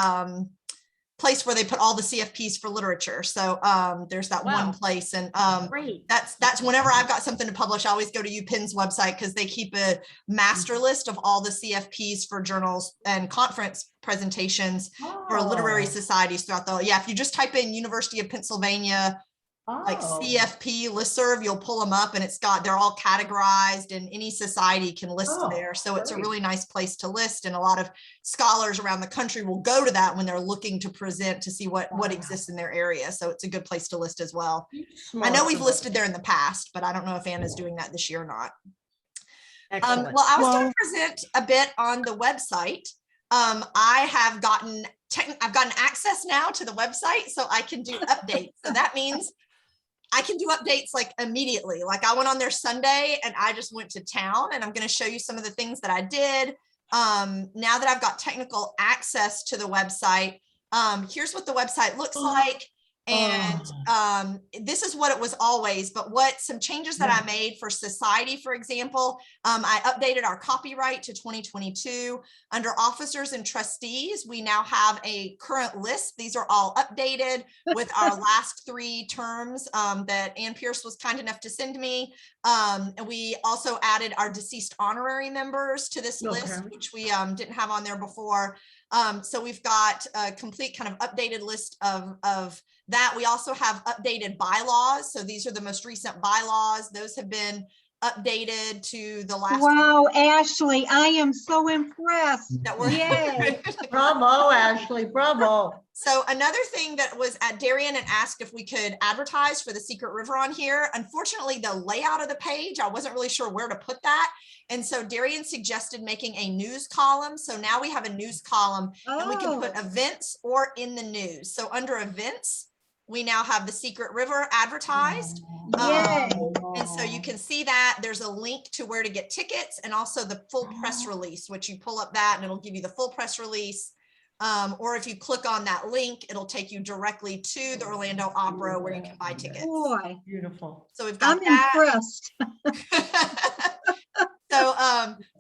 B: place where they put all the CFPs for literature. So there's that one place, and that's whenever I've got something to publish, I always go to UPenn's website because they keep a master list of all the CFPs for journals and conference presentations for literary societies throughout if you just type in University of Pennsylvania like CFP listserv, you'll pull them up, and they're all categorized, and any society can list there. So it's a really nice place to list, and a lot of scholars around the country will go to that when they're looking to present to see what exists in their area. So it's a good place to list as well. I know we've listed there in the past, but I don't know if Anna's doing that this year or not. Well, I was going to present a bit on the website. I've gotten access now to the website, so I can do updates. So that means I can do updates like immediately. Like I went on there Sunday and I just went to town, and I'm going to show you some of the things that I did. Now that I've got technical access to the website, here's what the website looks like. And this is what it was always, but some changes that I made for society, for example, I updated our copyright to 2022. Under officers and trustees, we now have a current list. These are all updated with our last 3 terms that Ann Pierce was kind enough to send me. And we also added our deceased honorary members to this list, which we didn't have on there before. So we've got a complete kind of updated list of that. We also have updated bylaws. So these are the most recent bylaws. Those have been updated to the last.
D: Wow, Ashley, I am so impressed.
F: Yay. Bravo, Ashley, bravo.
B: So another thing that was at Darian and asked if we could advertise for the Secret River on here. Unfortunately, the layout of the page, I wasn't really sure where to put that. And so Darian suggested making a news column. So now we have a news column and we can put events or in the news. So under events, we now have the Secret River advertised. And so you can see that there's a link to where to get tickets, and also the full press release, which you pull up that and it'll give you the full press release. Or if you click on that link, it'll take you directly to the Orlando Opera where you can buy tickets.
A: Boy,
C: Beautiful.
B: So we've got
A: I'm
B: that.
A: impressed.
B: So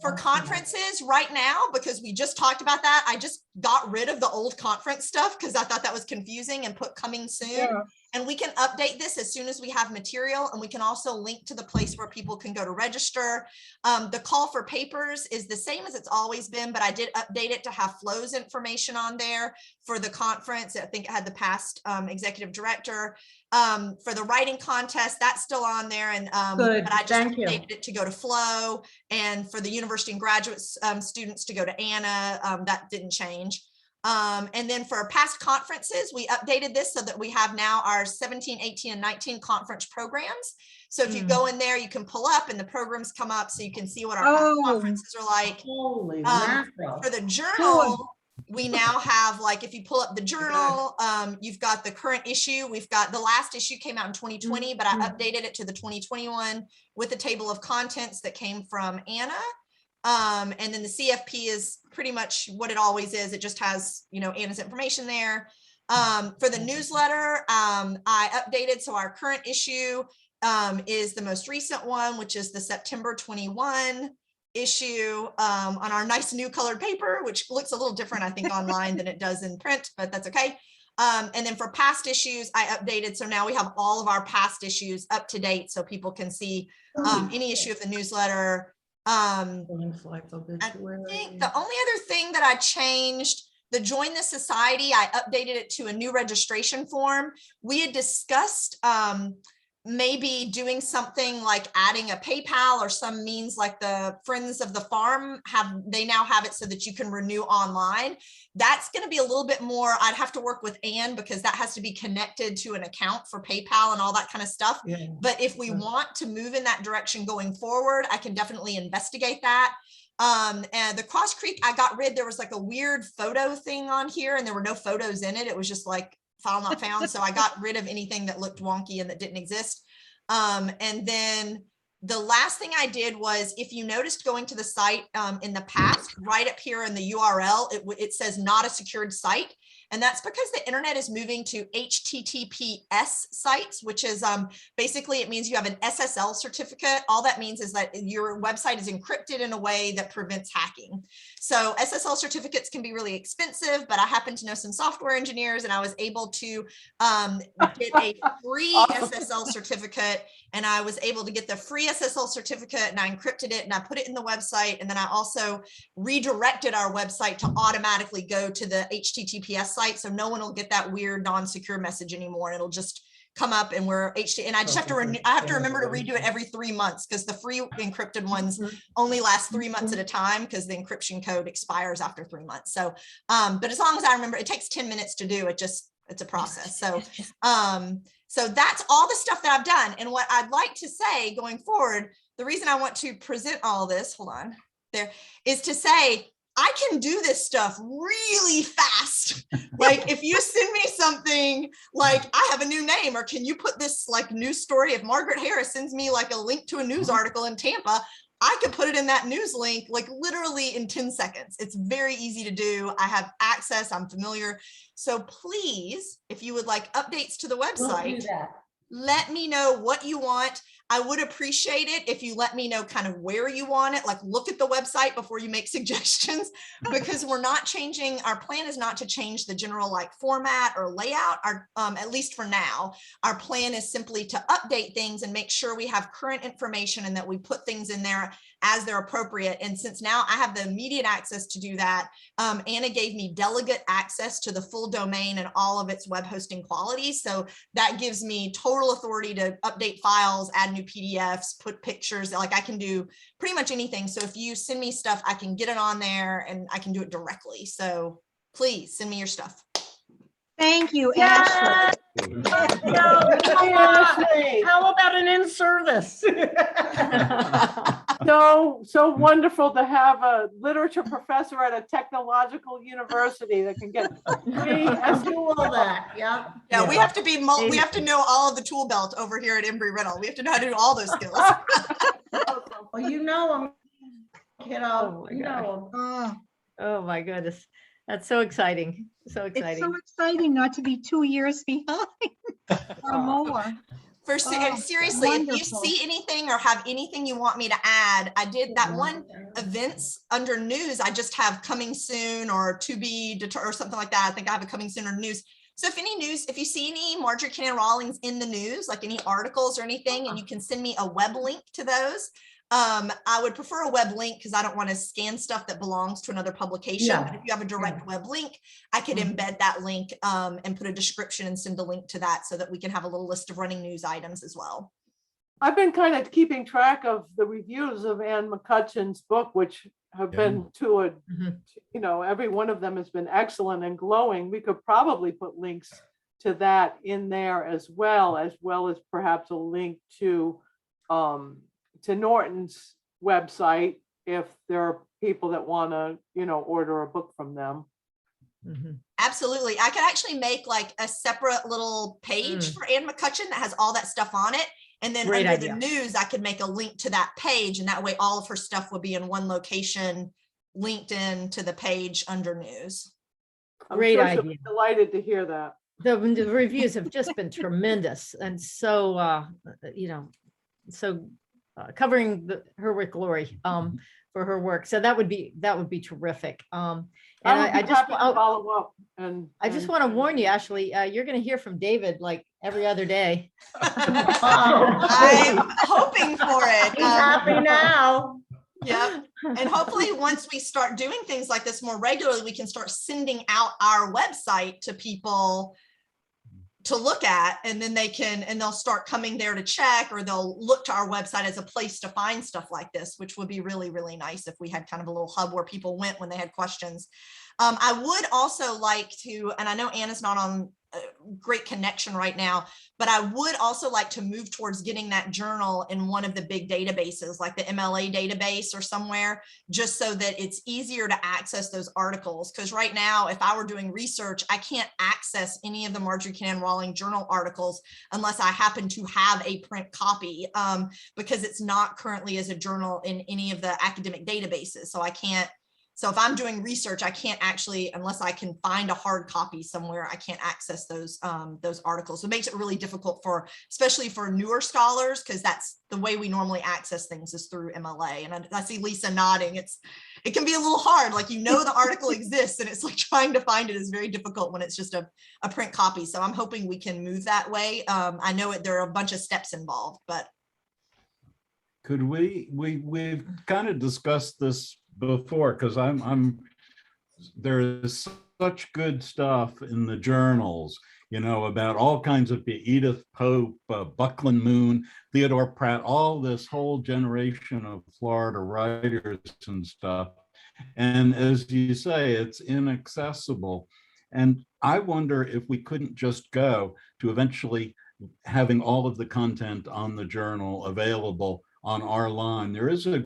B: for conferences right now, because we just talked about that, I just got rid of the old conference stuff because I thought that was confusing and put coming soon.
A: Yeah.
B: And we can update this as soon as we have material, and we can also link to the place where people can go to register. The call for papers is the same as it's always been, but I did update it to have Flo's information on there for the conference. I think it had the past executive director. For the writing contest, that's still on there, and
F: Good,
B: but I just
F: thank you.
B: updated it to go to Flo, and for the university and graduate students to go to Anna. That didn't change. And then for our past conferences, we updated this so that we have now our 17, 18, and 19 conference programs. So if you go in there, you can pull up and the programs come up so you can see what our past conferences are like.
F: Holy mackerel.
B: For the journal, we now have, like, if you pull up the journal, you've got the current issue. We've got the last issue came out in 2020, but I updated it to the 2021 with a table of contents that came from Anna. And then the CFP is pretty much what it always is. It just has, you know, Anna's information there. For the newsletter, I updated. So our current issue is the most recent one, which is the September 21 issue on our nice new colored paper, which looks a little different, I think, online than it does in print, but that's okay. And then for past issues, I updated. So now we have all of our past issues up to date so people can see any issue of the newsletter. I think the only other thing that I changed, the Join the Society, I updated it to a new registration form. We had discussed maybe doing something like adding a PayPal or some means like the Friends of the Farm they now have it so that you can renew online. That's going to be a little bit more, I'd have to work with Anne because that has to be connected to an account for PayPal and all that kind of stuff. Yeah. But if we want to move in that direction going forward, I can definitely investigate that. And the Cross Creek, I got rid, there was like a weird photo thing on here and there were no photos in it. It was just like file not found. So I got rid of anything that looked wonky and that didn't exist. And then the last thing I did was, if you noticed going to the site in the past, right up here in the URL, it says not a secured site. And that's because the internet is moving to HTTPS sites, which is basically, it means you have an SSL certificate. All that means is that your website is encrypted in a way that prevents hacking. So SSL certificates can be really expensive, but I happen to know some software engineers and I was able to get a free SSL certificate, and I was able to get the free SSL certificate and I encrypted it and I put it in the website. And then I also redirected our website to automatically go to the HTTPS site. So no one will get that weird non-secure message anymore. It'll just come up and we're and I just have to remember to redo it every 3 months because the free encrypted ones only last 3 months at a time because the encryption code expires after 3 months. So, but as long as I remember, it takes 10 minutes to do it. It's a process. So, so that's all the stuff that I've done. And what I'd like to say going forward, the reason I want to present all this, hold on, there, is to say, I can do this stuff really fast. Like if you send me something like, I have a new name, or can you put this like news story, if Margaret Harris sends me like a link to a news article in Tampa, I could put it in that news link like literally in 10 seconds. It's very easy to do. I have access, I'm familiar. So please, if you would like updates to the website, let me know what you want. I would appreciate it if you let me know kind of where you want it, like look at the website before you make suggestions, because we're not changing, our plan is not to change the general like format or layout, at least for now. Our plan is simply to update things and make sure we have current information and that we put things in there as they're appropriate. And since now I have the immediate access to do that, Anna gave me delegate access to the full domain and all of its web hosting qualities. So that gives me total authority to update files, add new PDFs, put pictures, like I can do pretty much anything. So if you send me stuff, I can get it on there and I can do it directly. So please send me your stuff.
D: Thank you, Ashley.
F: How about an in-service?
G: So wonderful to have a literature professor at a technological university that can get free.
F: I do all that, yeah.
B: Yeah, we have to be, we have to know all of the tool belt over here at Embry-Riddle. We have to know how to do all those skills.
F: Well, you know them, kiddo.
H: Oh my
F: You know them.
H: Oh my goodness. That's so exciting. So
D: It's so
H: exciting.
D: exciting not to be 2 years behind or more.
B: And
D: Oh,
B: seriously, if you
D: wonderful.
B: see anything or have anything you want me to add, I did that one events under news. I just have coming soon or to be determined or something like that. I think I have a coming soon or news. So if any news, if you see any Marjorie Kinnan Rawlings in the news, like any articles or anything, and you can send me a web link to those, I would prefer a web link because I don't want to scan stuff that belongs to another publication.
C: Yeah.
B: But if you have a direct web link, I could embed that link and put a description and send a link to that so that we can have a little list of running news items as well.
G: I've been kind of keeping track of the reviews of Ann McCutcheon's book, which have been to a, you know, every one of them has been excellent and glowing. We could probably put links to that in there as well as perhaps a link to Norton's website if there are people that want to, you know, order a book from them.
B: Absolutely. I could actually make like a separate little page for Ann McCutcheon that has all that stuff on it. And then
H: Great
B: under
H: idea.
B: the news, I could make a link to that page. And that way all of her stuff would be in one location, linked in to the page under news.
H: Great
G: I'm sure she'll be
H: idea.
G: delighted to hear that.
H: The reviews have just been tremendous and so, you know, so covering her with glory for her work. So that would be terrific. And I just
G: follow up. And
H: I just want to warn you, Ashley, you're going to hear from David like every other day.
B: I'm hoping for it.
F: He's happy now.
B: Yeah. And hopefully once we start doing things like this more regularly, we can start sending out our website to people to look at, and then they'll start coming there to check, or they'll look to our website as a place to find stuff like this, which would be really, really nice if we had kind of a little hub where people went when they had questions. I would also like to, and I know Anna's not on a great connection right now, but I would also like to move towards getting that journal in one of the big databases, like the MLA database or somewhere, just so that it's easier to access those articles. Because right now, if I were doing research, I can't access any of the Marjorie Kinnan Rawlings journal articles unless I happen to have a print copy, because it's not currently as a journal in any of the academic databases. So I can't. So if I'm doing research, I can't actually, unless I can find a hard copy somewhere, I can't access those articles. So it makes it really difficult especially for newer scholars, because that's the way we normally access things is through MLA. And I see Lisa nodding. It can be a little hard, like, you know, the article exists and it's like trying to find it is very difficult when it's just a print copy. So I'm hoping we can move that way. I know there are a bunch of steps involved, but.
J: Could we've kind of discussed this before, because there is such good stuff in the journals, you know, about all kinds of Edith Pope, Buckland Moon, Theodore Pratt, all this whole generation of Florida writers and stuff. And as you say, it's inaccessible. And I wonder if we couldn't just go to eventually having all of the content on the journal available on our line. There is a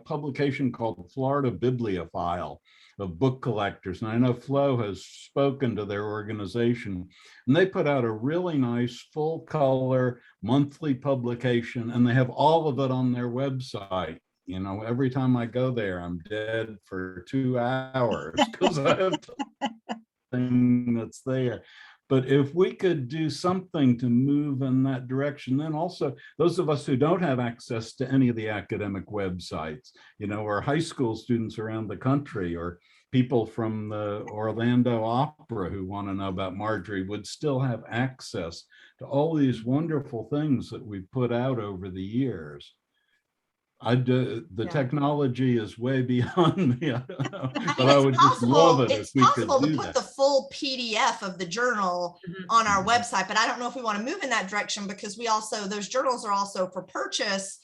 J: publication called Florida Bibliophile of book collectors. And I know Flo has spoken to their organization, and they put out a really nice full color monthly publication, and they have all of it on their website. You know, every time I go there, I'm dead for 2 hours because I have thing that's there. But if we could do something to move in that direction, then also those of us who don't have access to any of the academic websites, you know, or high school students around the country, or people from the Orlando Opera who want to know about Marjorie, would still have access to all these wonderful things that we've put out over the years. The technology is way beyond me. I don't know, but I would just love it if we could do that. It's possible
B: to put the full PDF of the journal on our website, but I don't know if we want to move in that direction, because those journals are also for purchase.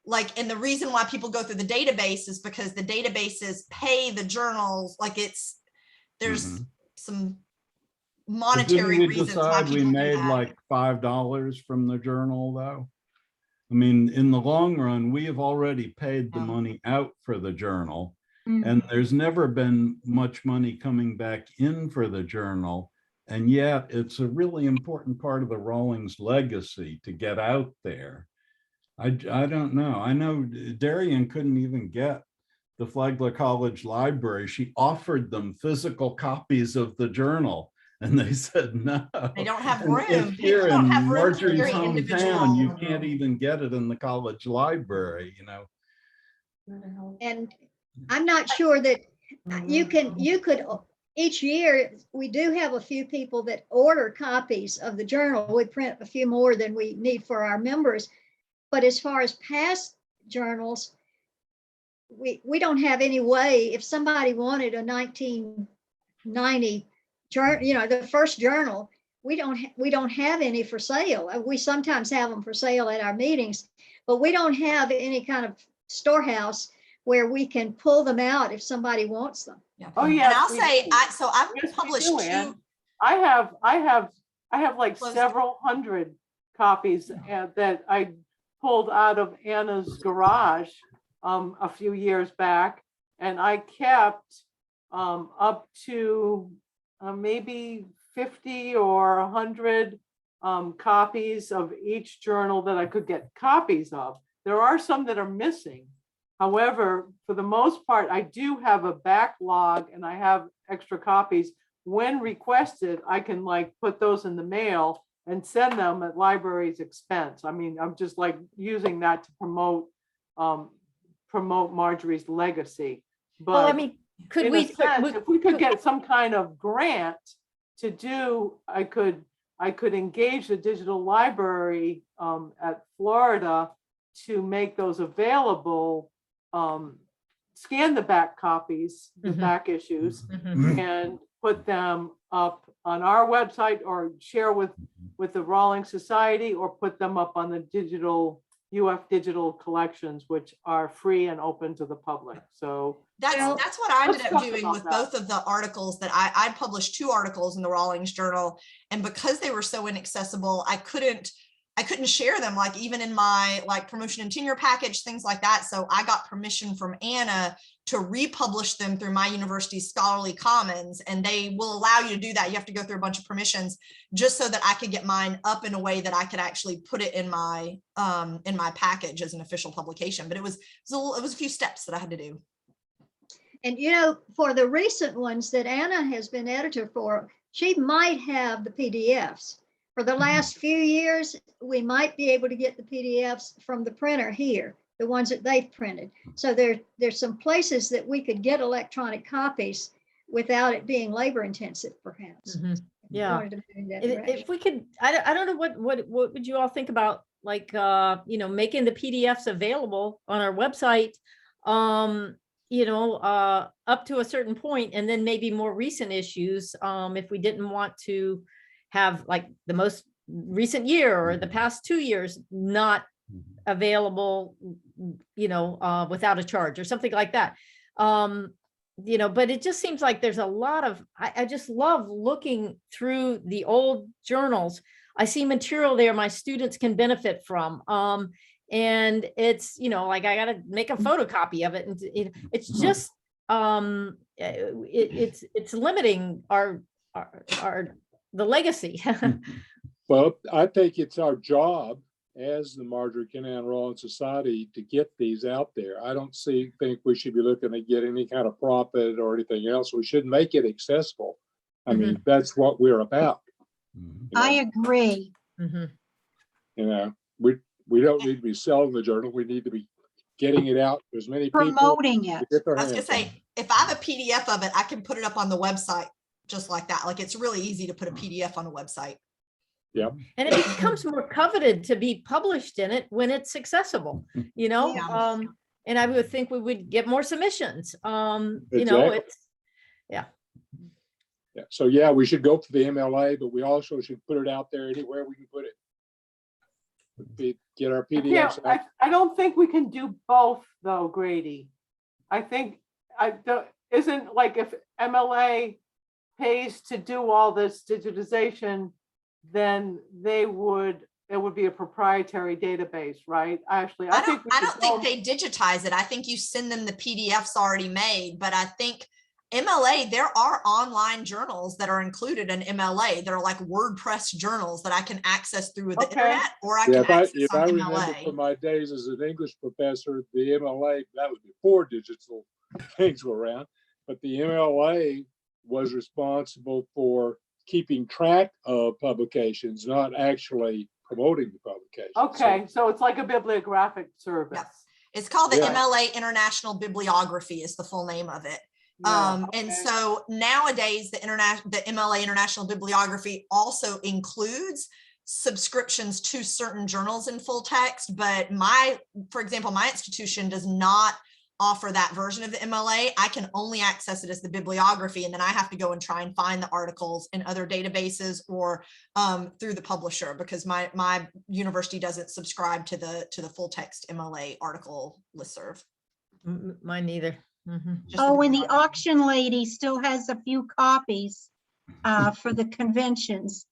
B: Like, and the reason why people go through the database is because the databases pay the journals. Like, there's some monetary reasons why people
J: we made like $5 from the journal, though. I mean, in the long run, we have already paid the money out for the journal, and there's never been much money coming back in for the journal. And yet it's a really important part of the Rawlings legacy to get out there. I don't know. I know Darian couldn't even get the Flagler College Library, she offered them physical copies of the journal. And they said no.
B: They don't have
J: And
B: room.
J: if
B: People
J: here
B: don't
J: in
B: have room for
J: Marjorie's
B: very
J: hometown,
B: individual.
J: you can't even get it in the college library, you know.
A: And I'm not sure that you could, each year, we do have a few people that order copies of the journal. We print a few more than we need for our members. But as far as past journals, we don't have any way, if somebody wanted a 1990 journal, you know, the first journal, we don't have any for sale. We sometimes have them for sale at our meetings, but we don't have any kind of storehouse where we can pull them out if somebody wants them.
G: Oh,
B: And
G: yes,
B: I'll
G: we
B: say,
G: do.
B: so I've
G: Yes, we
B: published
G: do,
B: two.
G: Ann. I have like
B: Close.
G: several hundred copies that I pulled out of Anna's garage a few years back, and I kept up to maybe 50 or 100 copies of each journal that I could get copies of. There are some that are missing. However, for the most part, I do have a backlog and I have extra copies. When requested, I can like put those in the mail and send them at library's expense. I mean, I'm just like using that to promote Marjorie's legacy.
H: Well, I
G: But
H: mean, could
G: in
H: we,
G: a sense, if we could get some kind of grant to do, I could engage the digital library at Florida to make those available, scan the back copies, the
H: Mhm.
G: back issues,
H: Mhm.
G: and put them up on our website or share with the Rawlings Society, or put them up on the digital UF digital collections, which are free and open to the public. So
B: That's what I ended
G: let's
B: up
G: talk
B: doing
G: about
B: with
G: that.
B: both of the articles that I published 2 articles in the Rawlings Journal. And because they were so inaccessible, I couldn't share them, like even in my like promotion and tenure package, things like that. So I got permission from Anna to republish them through my university's scholarly commons, and they will allow you to do that. You have to go through a bunch of permissions just so that I could get mine up in a way that I could actually put it in my package as an official publication. But it was a few steps that I had to do.
A: And you know, for the recent ones that Anna has been editor for, she might have the PDFs. For the last few years, we might be able to get the PDFs from the printer here, the ones that they've printed. So there's some places that we could get electronic copies without it being labor intensive, perhaps.
H: Mhm. Yeah.
A: Wanted to move in that
H: If
A: direction.
H: we could, I don't know, what would you all think about, like, you know, making the PDFs available on our website, you know, up to a certain point, and then maybe more recent issues, if we didn't want to have like the most recent year or the past 2 years not available, you know, without a charge or something like that. You know, but it just seems like there's a lot of, I just love looking through the old journals. I see material there my students can benefit from. And it's, you know, like I got to make a photocopy of it. And it's just, it's limiting the legacy.
O: Well, I think it's our job as the Marjorie Kinnan Rawlings Society to get these out there. I don't think we should be looking to get any kind of profit or anything else. We should make it accessible. I mean, that's what we're about.
D: I agree.
H: Mhm.
O: You know, we don't need to be selling the journal. We need to be getting it out to as many people.
D: Promoting it.
O: to get their
B: I was gonna
O: hands on it.
B: say, if I have a PDF of it, I can put it up on the website just like that. Like it's really easy to put a PDF on a website.
O: Yep.
H: And it becomes more coveted to be published in it when it's accessible, you know?
B: Yeah.
H: And I would think we would get more submissions. You know,
O: Exactly.
H: it's, yeah.
O: Yeah. So yeah, we should go for the MLA, but we also should put it out there anywhere we can put it. Get our PDFs out.
G: I don't think we can do both though, Grady. I think isn't like if MLA pays to do all this digitization, then it would be a proprietary database, right? Actually, I don't
B: think they digitize it. I think you send them the PDFs already made, but I think MLA, there are online journals that are included in MLA. They're like WordPress journals that I can access through the internet, or I can access
O: if
B: on
O: I remember
B: MLA.
O: from my days as an English professor, the MLA, that was before digital things were around, but the MLA was responsible for keeping track of publications, not actually promoting the publication.
G: Okay, so it's like a bibliographic service.
B: Yep. It's called the
O: Yeah.
B: MLA International Bibliography is the full name of it.
G: Yeah,
B: And
G: okay.
B: so nowadays the MLA International Bibliography also includes subscriptions to certain journals in full text, but for example, my institution does not offer that version of the MLA. I can only access it as the bibliography, and then I have to go and try and find the articles in other databases or through the publisher, because my university doesn't subscribe to the full text MLA article listserv.
H: Mine neither. Mhm.
B: Just
D: Oh, and the
B: bibliography.
D: auction lady still has a few copies for the conventions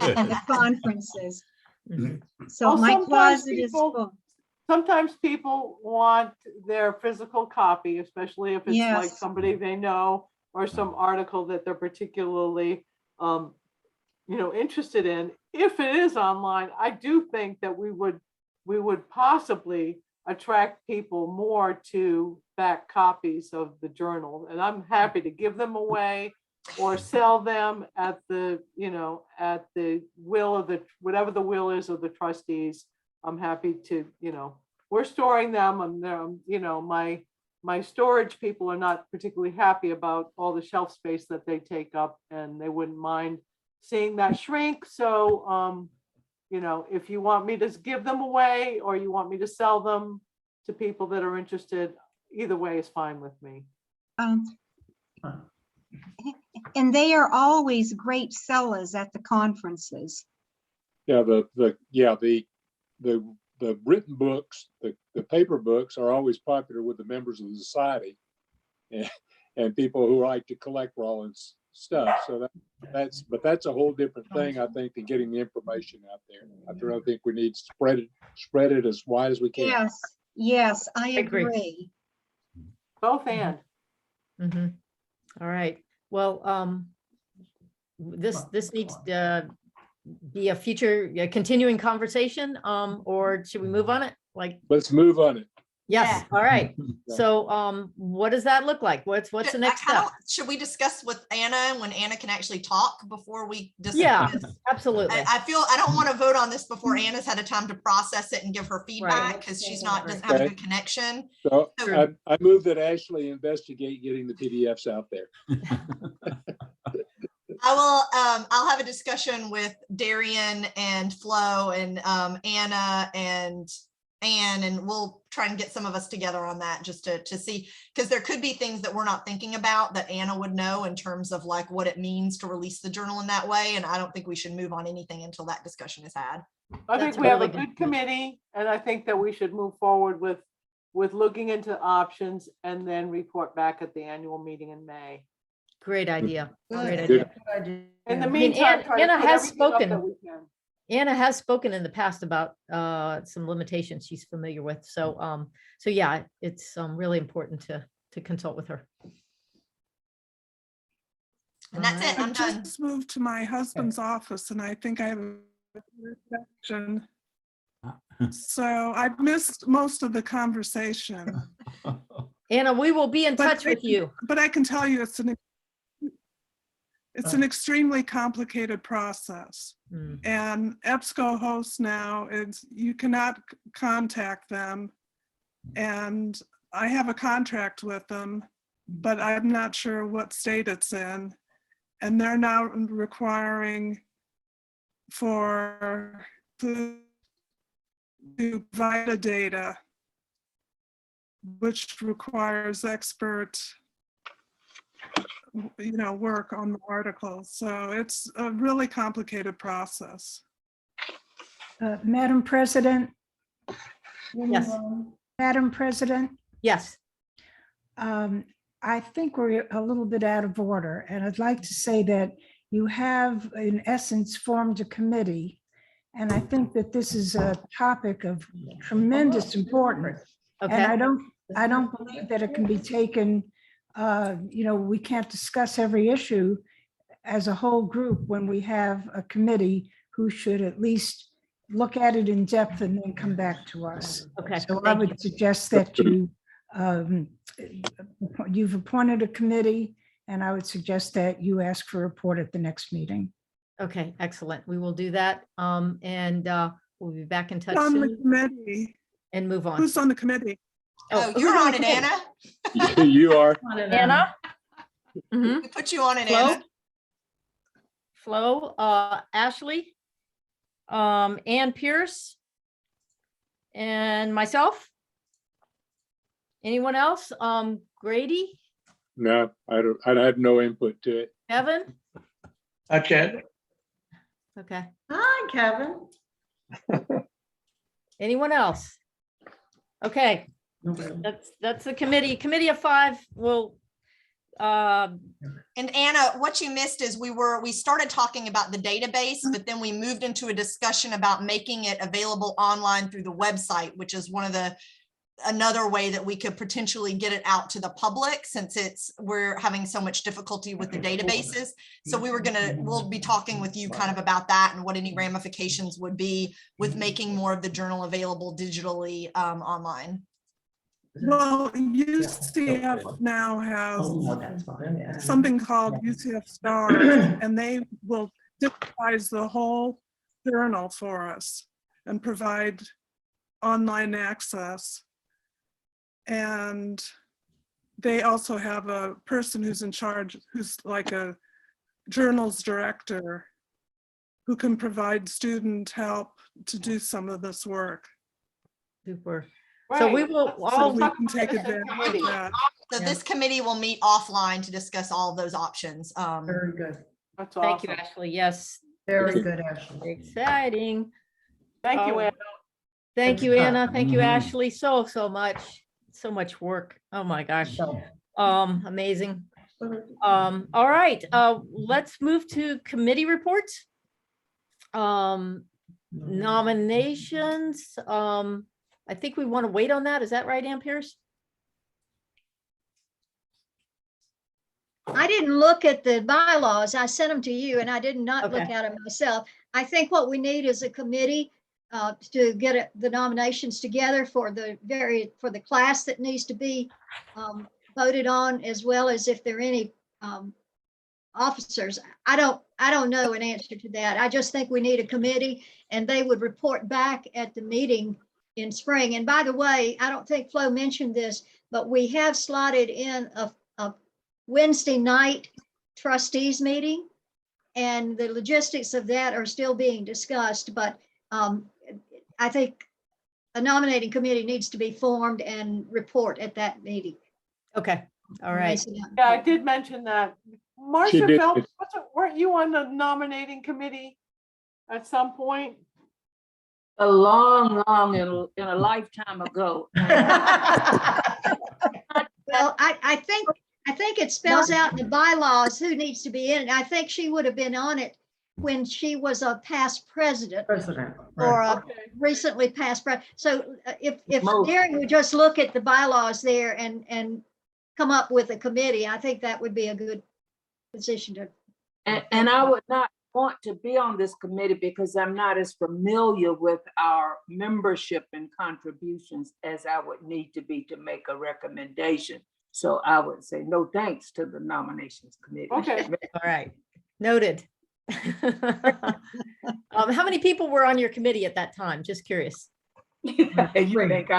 D: and the conferences.
H: Mhm.
D: So
G: Well,
D: my
G: sometimes
D: closet is
G: people-
D: full.
G: Sometimes people want their physical copy, especially if it's like
D: Yes.
G: somebody they know or some article that they're particularly, interested in. If it is online, I do think that we would possibly attract people more to back copies of the journal, and I'm happy to give them away or sell them at the will of whatever the will is of the trustees. I'm happy to, we're storing them, and my storage people are not particularly happy about all the shelf space that they take up, and they wouldn't mind seeing that shrink. So, if you want me to give them away or you want me to sell them to people that are interested, either way is fine with me.
D: And they are always great sellers at the conferences.
O: Yeah, the written books, the paper books are always popular with the members of the society and people who like to collect Rawlings stuff. So that's a whole different thing, I think, than getting the information out there. I really think we need to spread it as wide as we can.
D: Yes, I
H: agree.
D: agree.
G: Both and.
H: Mhm. All right. Well, this needs to be a future continuing conversation, or should we move on it? Like,
O: Let's move on it.
H: yes. All right. So, what does that look like? What's the next step?
B: Should we discuss with Anna when Anna can actually talk before we discuss?
H: Yeah, absolutely.
B: I feel I don't want to vote on this before Anna's had a time to process it and give her feedback, because she's doesn't have a good connection.
O: So
B: So-
O: I move that Ashley investigate getting the PDFs out there.
B: I'll have a discussion with Darian and Flo and Anna and Anne, and we'll try and get some of us together on that just to see, because there could be things that we're not thinking about that Anna would know in terms of like what it means to release the journal in that way. And I don't think we should move on anything until that discussion is had.
G: I
H: That's
G: think we have a
H: really
G: good committee, and I think that we should move forward with looking into options and then report back at the annual meeting in May.
H: Great idea. Great
O: Good.
H: idea.
G: In the
H: I mean,
G: meantime, try to
H: Anna
G: put
H: has
G: everything up
H: spoken.
G: that we can.
H: Anna has spoken in the past about some limitations she's familiar with. So yeah, it's really important to consult with her.
B: And that's it.
L: I
B: I'm done.
L: just moved to my husband's office and I think I have a reception. So I missed most of the conversation.
H: Anna, we will be in
L: But
H: touch
L: I
H: with
L: can-
H: you.
L: But I can tell you it's an extremely complicated process.
H: Mm.
L: And EBSCO hosts now, you cannot contact them. And I have a contract with them, but I'm not sure what state it's in. And they're now requiring to provide the data, which requires expert work on the article. So it's a really complicated process.
I: Madam President,
H: Yes.
I: Madam President,
H: Yes.
I: I think we're a little bit out of order, and I'd like to say that you have, in essence, formed a committee, and I think that this is a topic of tremendous importance. And
H: Okay.
I: I don't believe that it can be taken, we can't discuss every issue as a whole group when we have a committee who should at least look at it in depth and then come back to us.
H: Okay.
I: So I would suggest that you You've appointed a committee, and I would suggest that you ask for a report at the next meeting.
H: Okay, excellent. We will do that. And we'll be back in touch
L: On the
H: soon
L: committee,
H: and move on.
L: who's on the committee?
B: Oh,
H: who's
B: you're
H: on
B: on
H: the
B: it,
H: committee?
B: Anna.
O: You are.
H: Anna? Mhm.
B: We put you on it,
H: Flo?
B: Anna.
H: Flo, Ashley, Ann Pierce, and myself. Anyone else? Grady,
O: No, I don't, I have no input to it.
H: Evan?
C: That's it.
H: Okay.
F: Hi, Kevin.
H: Anyone else? Okay, that's the committee. Committee of 5 will,
B: And Anna, what you missed is we started talking about the database, but then we moved into a discussion about making it available online through the website, which is another way that we could potentially get it out to the public, since we're having so much difficulty with the databases. So we'll be talking with you kind of about that and what any ramifications would be with making more of the journal available digitally online.
L: Well, UCF now has something called UCF Stars, and they will digitize the whole journal for us and provide online access. And they also have a person who's in charge, who's like a journals director, who can provide student help to do some of this work.
H: super. So we will
L: So
H: all,
L: we can take advantage of that.
B: So this committee will meet offline to discuss all of those options.
C: Very good.
G: That's
H: thank you,
G: awesome.
H: Ashley. Yes,
C: Very good, Ashley.
H: exciting.
G: Thank you,
H: Oh,
G: Anna.
H: Thank you, Anna. Thank you,
J: Mhm.
H: Ashley. So much work. Oh my gosh. Amazing. All right, let's move to committee reports. Nominations. I think we want to wait on that. Is that right, Ann Pierce?
A: I didn't look at the bylaws. I sent them to you and I did not look
H: Okay.
A: at them myself. I think what we need is a committee to get the nominations together for the class that needs to be voted on, as well as if there are any officers. I don't know an answer to that. I just think we need a committee and they would report back at the meeting in spring. And by the way, I don't think Flo mentioned this, but we have slotted in a Wednesday night trustees meeting, and the logistics of that are still being discussed, but I think a nominating committee needs to be formed and report at that meeting.
H: Okay, all right.
G: Yeah, I did mention that.
O: She
G: Marcia
O: did.
G: Phelps, weren't you on the nominating committee at some point?
K: A long in a lifetime ago.
A: Well, I think it spells out in the bylaws who needs to be in it. I think she would have been on it when she was a past president or a recently past president. So if Darren would just look at the bylaws there and come up with a committee, I think that would be a good position to.
K: And I would not want to be on this committee because I'm not as familiar with our membership and contributions as I would need to be to make a recommendation. So I would say no thanks to the nominations committee.
G: Okay.
H: All right, noted. How many people were on your committee at that time? Just curious.
K: You think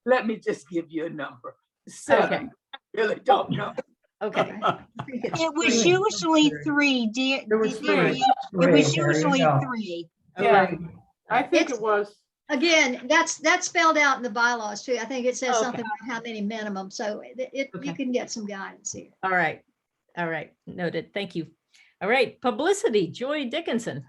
K: let me just give you a number. 7.
H: Okay.
K: I really don't know.
H: Okay.
D: It was usually 3, dear.
C: There was
D: dear.
C: 3.
D: It was
C: There you
D: usually
C: go.
D: 3.
G: Yeah, I think it was.
A: Again, that's spelled out in the bylaws too. I think it says
H: Okay.
A: something like how many minimum. So you
H: Okay.
A: can get some guidance here.
H: All right. All right. Noted. Thank you. All right. Publicity, Joy Dickinson.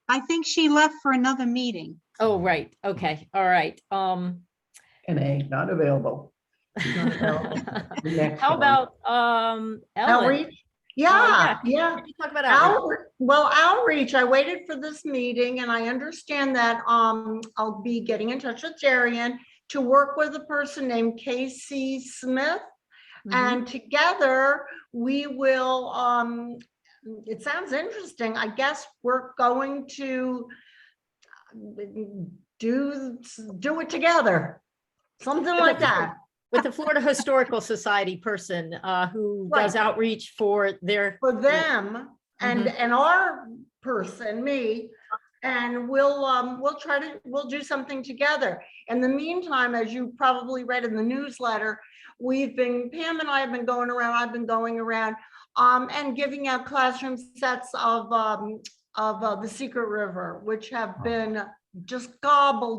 D: I think she left for another meeting.
H: Oh, right. Okay. All right.
C: NA, not available. The next
H: How
C: one.
H: about Ellen?
F: Outreach?
H: yeah.
F: Yeah.
H: Can you talk about outreach?
F: Outreach, I waited for this meeting and I understand that I'll be getting in touch with Jarian to work with a person named Casey Smith. And together we will, it sounds interesting. I guess we're going to do it together. something like that.
H: With the Florida Historical Society person who does
F: Right.
H: outreach for their.
F: For them and our person, me, and we'll do something together. In the meantime, as you probably read in the newsletter, Pam and I have been going around, I've been going around and giving out classroom sets of The Secret River, which have been just gobbled